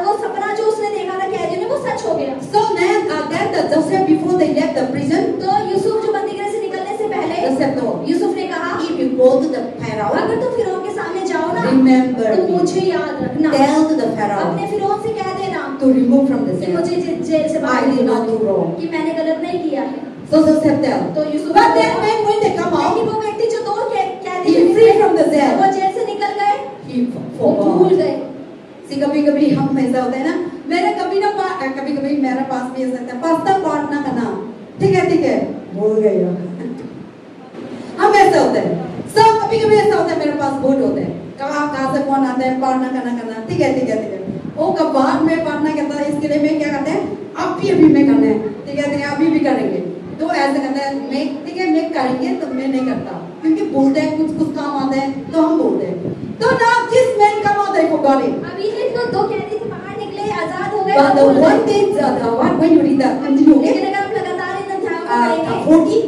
वो सपना जो उसने देखा था कैदियों ने, वो सच हो गया। So then the Joseph before they left the prison, तो यूसुफ जो बंदीगृह से निकलने से पहले Joseph told, यूसुफ ने कहा, if you go to the Pharaoh, अगर तुम फिरौन के सामने जाओ ना, remember तो me. मुझे याद रखना। Tell to the Pharaoh अपने फिरौन से कह देना to remove from the कि jail. मुझे जेल से I बाहर did निकाल not do wrong. कि मैंने गलत नहीं किया है। So Joseph tell. तो Yusuf But then when they come out, लेकिन वो व्यक्ति जो दो कैदी he free from the jail. वो जेल से निकल गए, He वो भूल forgot. गए। कभी-कभी हम ऐसा होता है ना, कभी-कभी मेरे पास भी ऐसा होता है, पास्ता प्रार्थना करना, ठीक है, भूल गए हम ऐसा होता है। सब कभी-कभी ऐसा होता है, मेरे पास वोट होते हैं, कहाँ से कौन आता है, प्रार्थना करना, ठीक है, वो कब बाद में प्रार्थना करता है, इसके लिए मैं क्या करते हैं, अभी में करना है, ठीक है, अभी भी करेंगे। तो ऐसे करते हैं, मैं ठीक है मैं करेंगे, तो मैं नहीं करता, क्योंकि बोलते हैं कुछ काम आता है तो हम बोलते हैं। तो ना this man come out I forgot it. अभी ये तो दो कैदी से बाहर निकले, आजाद हो गए। But the one thing what when you read the continue, लेकिन अगर आप लगातार इन अध्यायों को पढ़ेंगे, 40,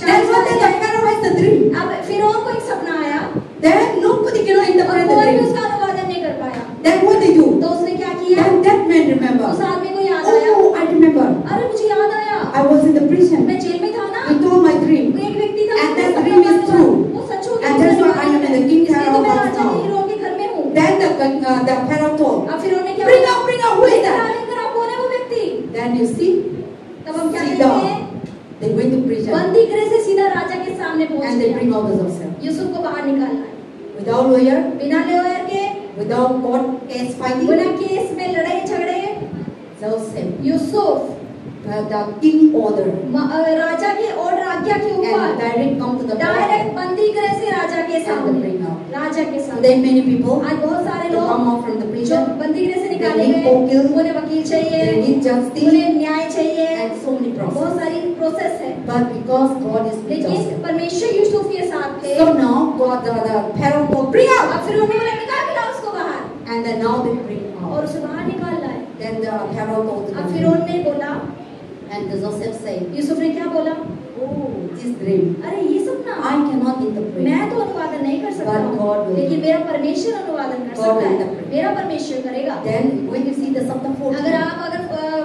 then what then the Pharaoh has the dream. अब फिरौन को एक सपना आया, Then nobody cannot interpret the कोई भी dream. उसका अनुवादन नहीं कर पाया। Then what they do? तो उसने क्या किया? Then that man remember. उस आदमी को याद आया, Oh, I remember. अरे मुझे याद आया, I was in the prison. मैं जेल में था ना, He told my dream. वो एक व्यक्ति था, And that dream is true. वो सच हो गया। And that's why I am in the king इसलिए तो मैं Pharaoh's राजा house. फिरौन के घर में हूँ। Then the Pharaoh told, अब फिरौन ने क्या bring बोला? out, who is that? लेकर आप, कौन है वो व्यक्ति? Then you see, तब हम क्या see देखते हैं? down. They went to prison बंदी गृह से सीधा राजा के सामने पहुंच and they गया। bring out the Joseph. Yusuf को बाहर निकालना है, Without lawyer, बिना लॉयर के, without court case fighting, बिना केस में लड़ाई झगड़े, Joseph, Yusuf the king order, राजा के और आज्ञा के and ऊपर direct come to the direct court बंदी गृह से राजा के and they सामने, bring out. राजा के सामने। Today many people आज बहुत सारे to लोग come out from the जो prison, बंदी गृह से निकाले They need गए, वकील, उन्हें वकील they चाहिए, need justice उन्हें न्याय चाहिए, and so many बहुत processes. सारी प्रोसेस है। But because God is with लेकिन Joseph, परमेश्वर यूसुफ के साथ थे। so now God, the Pharaoh told, bring out, अब फिर उन्होंने बोला निकाल उसको बाहर, and then now they bring और out. उसे बाहर निकाल लाए। Then the Pharaoh told to अब the फिर king, उन्होंने बोला, and the Joseph said, Yusuf ने क्या बोला? oh, this dream, अरे ये सपना I cannot interpret. मैं तो अनुवादन नहीं कर सकता But हूँ, God will. लेकिन मेरा परमेश्वर अनुवादन कर God सकता will है, interpret. मेरा परमेश्वर करेगा। Then when you see the chapter 40, अगर आप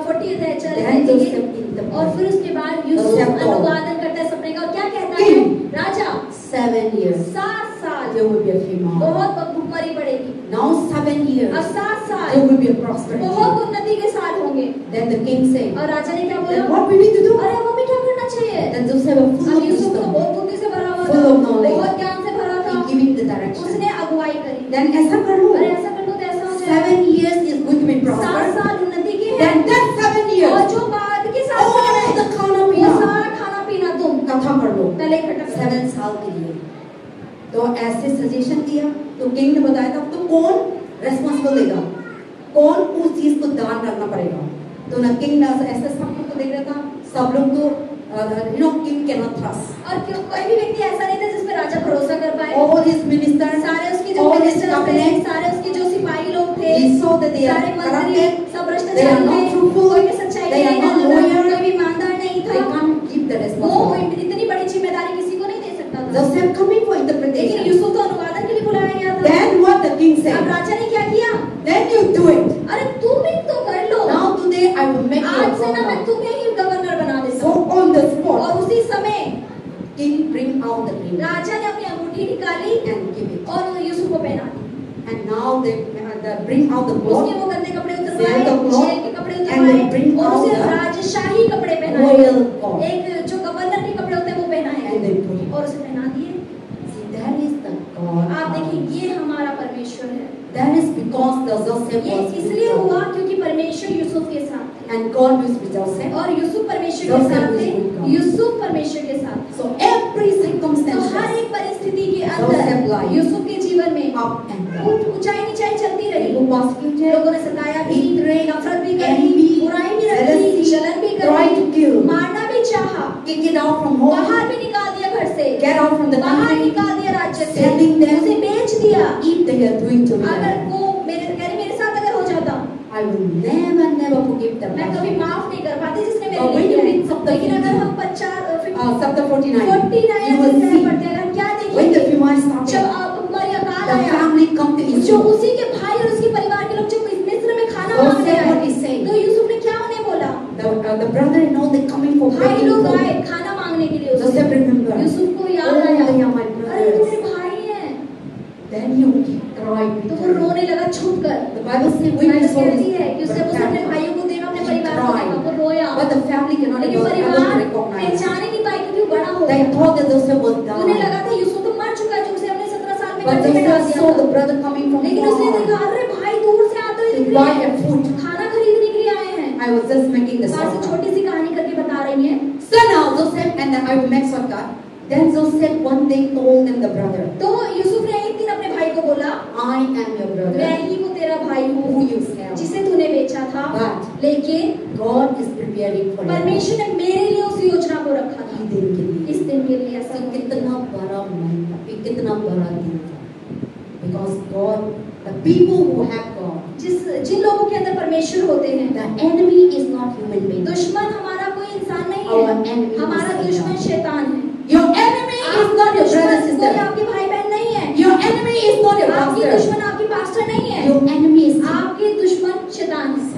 40 अध्याय चल then देखेंगे, Joseph interpret. और फिर उसके बाद यूसुफ Joseph told. अनुवादन करता है सपने का, और क्या कहता है? King. राजा 7 years, 7 साल there will be a famine. बहुत भूखमरी पड़ेगी। Now 7 years, अब 7 साल there will be a prosperity. बहुत उन्नति के साल होंगे। Then the king said, और राजा ने क्या then बोला? what we need to do? अरे अब हमें क्या करना चाहिए? Then Joseph was full अब of यूसुफ तो wisdom. बहुत बुद्धि से भरा हुआ Full था, of knowledge. बहुत ज्ञान से भरा था, He giving the direction. उसने अगुवाई करी। Then ऐसा कर लो. अरे ऐसा कर लो तो ऐसा हो जाए। 7 years is going to be 7 prosper. साल उन्नति के हैं, Then that 7 और years, जो बाद के 7 साल all है, the खाना वो पीना सारा खाना पीना तुम कथा कर लो. पहले इकट्ठा करो। 7 साल के लिए. तो ऐसे सजेशन दिया, तो किंग ने बताया था तो कौन रेस्पॉन्सिबल लेगा, कौन उस चीज को दान करना पड़ेगा। तो ना किंग ना ऐसे सब लोग को देख रहा था, सब लोग तो किंग कैन नॉट ट्रस्ट। और कोई भी व्यक्ति ऐसा नहीं था जिस पे राजा भरोसा कर पाए। All his ministers, सारे उसके जो all his मिनिस्टर थे, cabinet, सारे उसके जो सिपाही लोग थे, he saw that they are सारे मंत्री corrupted, सब they are भ्रष्टाचारी not थे, truthful, कोई भी सच्चाई they are नहीं not बोलता था, loyal, कोई भी ईमानदार नहीं they था। can't keep the वो responsibility. इतनी बड़ी जिम्मेदारी किसी को नहीं दे सकता था। Joseph coming for लेकिन interpretation. यूसुफ तो अनुवादन के लिए बुलाया गया था। Then what the king अब said, राजा ने क्या किया? then you do it. अरे तुम ही तो कर लो। Now today I will make you a आज से ना मैं governor. तुम्हें ही गवर्नर बना देता So हूँ। on the spot, और उसी समय king bring out the ring राजा ने अपनी अंगूठी निकाली and give it. और यूसुफ को पहना दी। And now they bring out the उसके cloth, वो गंदे कपड़े Sell उतरवाए, the cloth, जेल के कपड़े and they bring उतरवाए, और out उसे the राजशाही कपड़े पहनाए। royal cloth, एक जो गवर्नर के कपड़े होते हैं वो पहनाए and they put it. और उसे पहना दिए। See, that is the God. आप देखिए, ये हमारा परमेश्वर है। That is because the Joseph ये was with इसलिए हुआ God. क्योंकि परमेश्वर यूसुफ के साथ थे, And God was with Joseph. और यूसुफ परमेश्वर के Joseph साथ was थे, with God. यूसुफ परमेश्वर के साथ थे। So every तो circumstance, हर एक परिस्थिति के Joseph अंदर life, यूसुफ के जीवन में up and down. ऊंचाई नीचाई चलती रही। People persecuted, लोगों ने सताया भी, hatred, नफरत भी करी, envy, बुराई भी रखी, jealousy, जलन भी tried to करी, kill, मारना भी चाहा, kick it out from home, बाहर भी निकाल दिया घर से, get out from the बाहर country, निकाल दिया राज्य से, selling them, उसे बेच दिया। if they are doing to me. अगर वो मेरे साथ अगर हो जाता, I will never forgive them. मैं कभी माफ नहीं कर पाती जिसने मेरे when लिए you किया है। read chapter लेकिन अगर 50, हम chapter 49, 49 you will अध्याय see पढ़ते हैं, हम क्या when the देखेंगे? famine जब started, आप मरियकाल the आया, family come to जो Egypt. उसी के भाई और उसके परिवार के लोग जो मिस्र में खाना Joseph मांगने what आए, he said, तो यूसुफ ने क्या उन्हें बोला? the brother-in-law they coming for भाई begging लोग food. आए खाना मांगने के लिए उससे। Joseph remember, यूसुफ को याद oh आया, they are my अरे ये तो मेरे brothers. भाई हैं। Then he cried. तो वो रोने लगा छुप कर। The Bible says when he Bible saw कहती है कि his उसने उसे अपने भाइयों को देखा, अपने He परिवार को cried. देखा, वो रोया। but the family cannot लेकिन able to परिवार recognize. पहचाने नहीं पाई क्योंकि वो बड़ा हो They गया। thought that Joseph was उन्हें down. लगा था यूसुफ तो मर चुका है, जो उसे अपने 17 साल में But कर्जे में डाल Joseph दिया saw the था। brother coming from लेकिन उसने far देखा, अरे भाई दूर से आते हुए to दिख buy रहे a हैं, food. खाना खरीदने के लिए आए हैं। I was just making the बात से shortcut. छोटी सी कहानी करके बता रही है। So now Joseph and I will make shortcut. Then Joseph one day told them the brother, तो यूसुफ ने एक दिन अपने भाई को बोला, I am your मैं brother. ही वो तेरा तेरा भाई हूँ who you sell. जिसे तूने बेचा था, But लेकिन God is preparing for you. परमेश्वर ने मेरे लिए उस योजना को रखा था, इस दिन के लिए। इस दिन के लिए। ऐसा कितना बड़ा मन था, कितना बड़ा दिन था। Because God, the people who have God, जिन लोगों के अंदर परमेश्वर होते हैं, the enemy is not human being. दुश्मन हमारा कोई इंसान नहीं Our है, enemy हमारा is दुश्मन शैतान है। Your enemy is not your brother कोई sister. आपके भाई बहन नहीं है, Your enemy is not your आपकी pastor. दुश्मन आपकी पास्टर नहीं है, Your enemy is आपके दुश्मन शैतान है।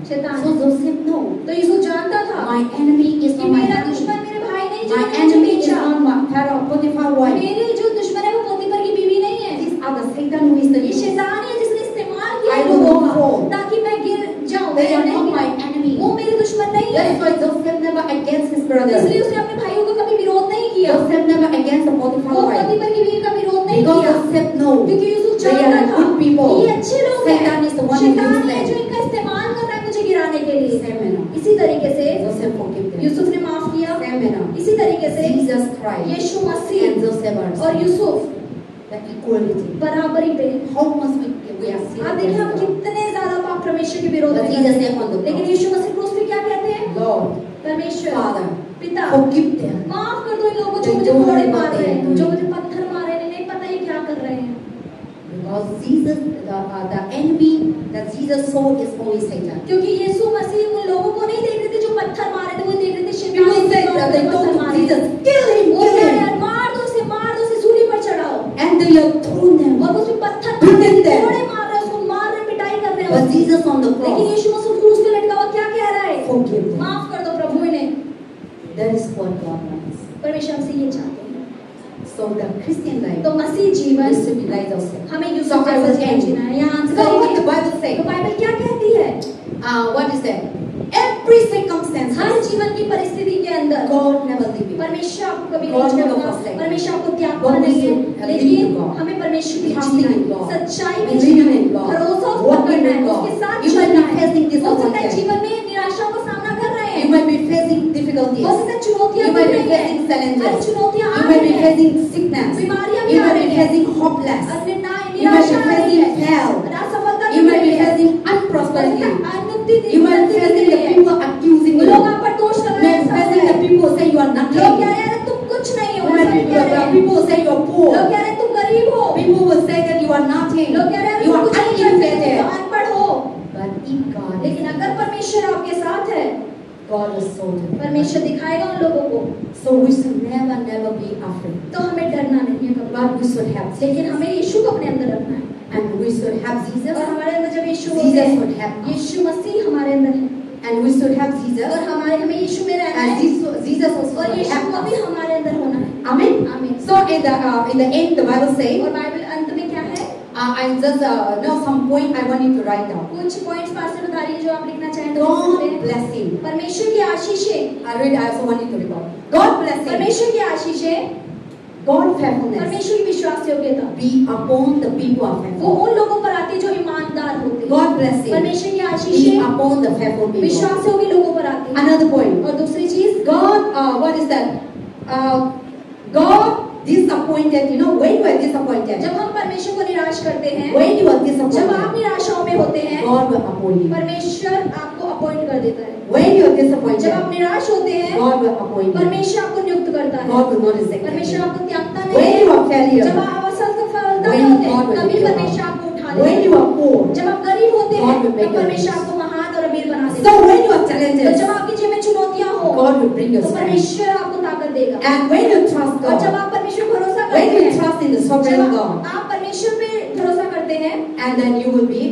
शैतान। So Joseph know. तो यूसुफ जानता था My enemy is कि not my मेरा enemy. दुश्मन मेरे भाई नहीं, My जिन्होंने मुझे enemy is बेचा। not my Pharaoh, Potiphar wife. मेरे जो दुश्मन है वो पोतीफर की बीवी नहीं है, These are the Satan who is the ये शैतान है जिसने इस्तेमाल किया I लोगों will का fall. ताकि मैं गिर जाऊं। They are नहीं not my गिरा। enemy. वो मेरे दुश्मन नहीं That है, is why Joseph never against his brother. इसलिए उसने अपने भाइयों को कभी विरोध नहीं किया। Joseph never against the वो Potiphar wife. पोतीफर की बीवी का विरोध नहीं Because किया, Joseph know क्योंकि यूसुफ they जानता are था good people. कि ये अच्छे लोग हैं। Satan is the one who शैतान uses है जो them. इनका इस्तेमाल कर रहा है मुझे गिराने के लिए। Same manner. इसी तरीके से Joseph forgive them. यूसुफ ने माफ किया। Same manner. इसी तरीके से Jesus Christ Yeshu Masih and Joseph are और यूसुफ the equality. बराबरी पे। How much we are seeing. आप देखिए हम कितने ज्यादा पाप परमेश्वर के विरोध But में Jesus करते हैं। said on the cross, लेकिन यीशु मसीह क्रूस पे क्या कहते हैं? Lord, परमेश्वर Father, पिता forgive them. माफ कर दो इन लोगों को जो They मुझे don't कोड़े know मार what रहे they are हैं, doing. जो मुझे पत्थर मार रहे हैं, नहीं पता ये क्या कर रहे हैं। Because Jesus, the enemy that Jesus saw is only Satan. क्योंकि यीशु मसीह उन लोगों को नहीं देख रहे थे जो पत्थर मारे थे, वो देख रहे थे People शैतान said that they पत्थर told मारे। Jesus, kill him, वो kill कह him. रहे हैं, मार दो उसे सूली पर चढ़ाओ। And they have thrown them. और उसमें पत्थर Beaten them. कोड़े मार रहे हैं, उसको मार रहे हैं, पिटाई कर रहे हैं। But Jesus on the लेकिन cross, यीशु मसीह क्रूस पे लटका हुआ क्या कह रहा है? forgive them. माफ कर दो प्रभु इन्हें। That is what God wants. परमेश्वर हमसे ये चाहते हैं। So the Christian life तो मसीह जीवन is to be like Joseph. हमें So यूसुफ I जैसा will जीवन end. जीना है। यहाँ So what the करेंगे। Bible तो say? बाइबल क्या कहती है? What is that? Every circumstance, हर जीवन की परिस्थिति के अंदर God never leave you. परमेश्वर आपको कभी God नहीं never छोड़ता, forsake. परमेश्वर आपको त्यागता God नहीं है, will lead लेकिन you, God. हमें परमेश्वर की Trusting जीना in है, God. सच्चाई में Believing जीना है, in God. भरोसा उस पर Walking करना in है, God. उसके साथ You might चलना be है। facing हो सकता है disappointment. जीवन में निराशाओं का सामना कर रहे You हैं, might be facing difficulties. हो सकता है चुनौतियां You भी might be रही हैं, facing हर challenges. चुनौतियां आ You might रही be हैं, facing sickness. बीमारियां भी You आ might रही be हैं, facing hopeless. और You might निराशा be आ रही facing है, hell. असफलता You भी might be रही है, facing हो सकता unprosperity. है अनउन्नति You might be facing the people accusing you. लोग आप पर दोष You लगा रहे might be हैं, facing the people who say you are nothing. लोग कह रहे हैं तुम कुछ नहीं हो, You might ऐसा be नहीं कह रहे हैं। people who say you are poor. लोग कह रहे हैं तुम गरीब हो, People will say that you are nothing. लोग कह रहे हैं You तुम are कुछ नहीं करते, uneducated. तुम अनपढ़ हो। But if God, लेकिन अगर परमेश्वर आपके साथ है, God will solve it. परमेश्वर दिखाएगा उन लोगों को। So we should never be afraid. तो हमें डरना नहीं है कभी, But we should have लेकिन हमें यीशु को अपने अंदर रखना है। and we should have Jesus. और हमारे अंदर जब यीशु होते Jesus हैं, would have us. यीशु मसीह हमारे अंदर है, And we should have और Jesus. हमें यीशु में रहना And है, Jesus also और should यीशु have को भी us. हमारे अंदर होना है। Amen. आमीन। So in the end, the Bible says, और बाइबल अंत में क्या है? I just know some point I want you to write down. कुछ पॉइंट्स पास से बता रही है जो आप लिखना चाहें तो लिख God सकते हैं। bless him. परमेश्वर की आशीषें, I read. I also want you to record. God bless him. परमेश्वर की आशीषें, God faithfulness परमेश्वर की विश्वास योग्यता be upon the people of वो faithful. उन लोगों पर आती है जो ईमानदार होते हैं। God bless him. परमेश्वर की Be आशीषें upon the faithful people. विश्वास योग्य लोगों पर आती है। Another point. और दूसरी चीज, God, what is that? God disappointed. You know, when you are disappointed, जब हम परमेश्वर को निराश करते हैं, when you are जब आप disappointed, निराशाओं में होते हैं, God will appoint you. परमेश्वर आपको अपॉइंट कर देता है। When you are जब disappointed, आप निराश होते हैं, God will appoint you. परमेश्वर आपको नियुक्त करता है। God will not reject परमेश्वर you. आपको त्यागता नहीं When है। you are failure, जब आप असफलता में When होते हैं, God will तभी lift you up. परमेश्वर आपको उठा when लेता you है। are poor, जब आप गरीब होते हैं, God will make तब you परमेश्वर rich. आपको महान और अमीर बना देता So है। when you are तो challenges, जब आपके जीवन में चुनौतियां हो, God will bring your तो strength. परमेश्वर आपको ताकत देगा। And when you trust और जब God, आप परमेश्वर पर भरोसा when करते you हैं, trust in the जब sovereign God, आप परमेश्वर पे भरोसा करते हैं, and then you will be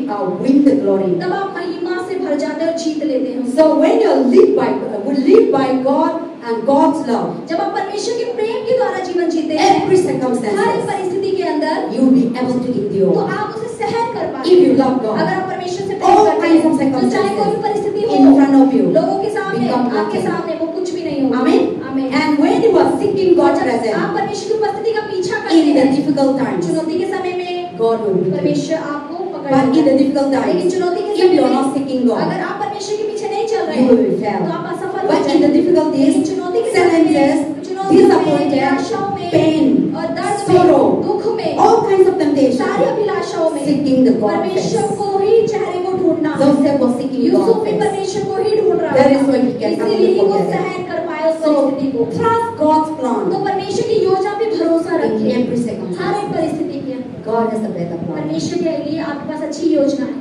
win the glory. तब आप महिमा से भर जाते हैं और जीत लेते हैं। So when you live by God and God's love, जब आप परमेश्वर के प्रेम के द्वारा जीवन जीते हैं, every हर एक circumstance, परिस्थिति के अंदर, you will be able to तो endure. आप उसे सहन कर पाते If हैं। you love God, अगर आप परमेश्वर से all प्रेम करते kinds of हैं, तो चाहे कोई भी परिस्थिति in हो, front of you, लोगों के सामने, become आपके nothing. सामने वो कुछ भी नहीं होगा। Amen. आमीन। And when you are seeking और God's जब आप presence परमेश्वर की उपस्थिति का पीछा करते in the हैं, difficult times, चुनौती के समय में God will be with you. परमेश्वर आपको पकड़ But in लेता the है। difficult लेकिन times, चुनौती के if समय you are में not seeking God, अगर आप परमेश्वर के पीछे नहीं चल रहे you will हैं, fail. तो आप असफल हो But in the जाएंगे। difficult लेकिन days, चुनौती के समय में, challenges, चुनौतियों में, disappointed, निराशाओं में, pain, और दर्द में, sorrow, दुख में, all kinds of सारी temptation, अभिलाषाओं में seeking the God परमेश्वर face. को ही ढूंढना। Joseph was seeking Yusuf God's भी face. परमेश्वर को ही ढूंढ रहा That is था, why he can इसीलिए ही वो handle it. सहन कर पाया उस So परिस्थिति को। trust God's plan तो परमेश्वर की योजना पे भरोसा in रखिए every हर circumstance. एक परिस्थिति के अंदर। God has a better plan. परमेश्वर के लिए आपके पास अच्छी योजना है।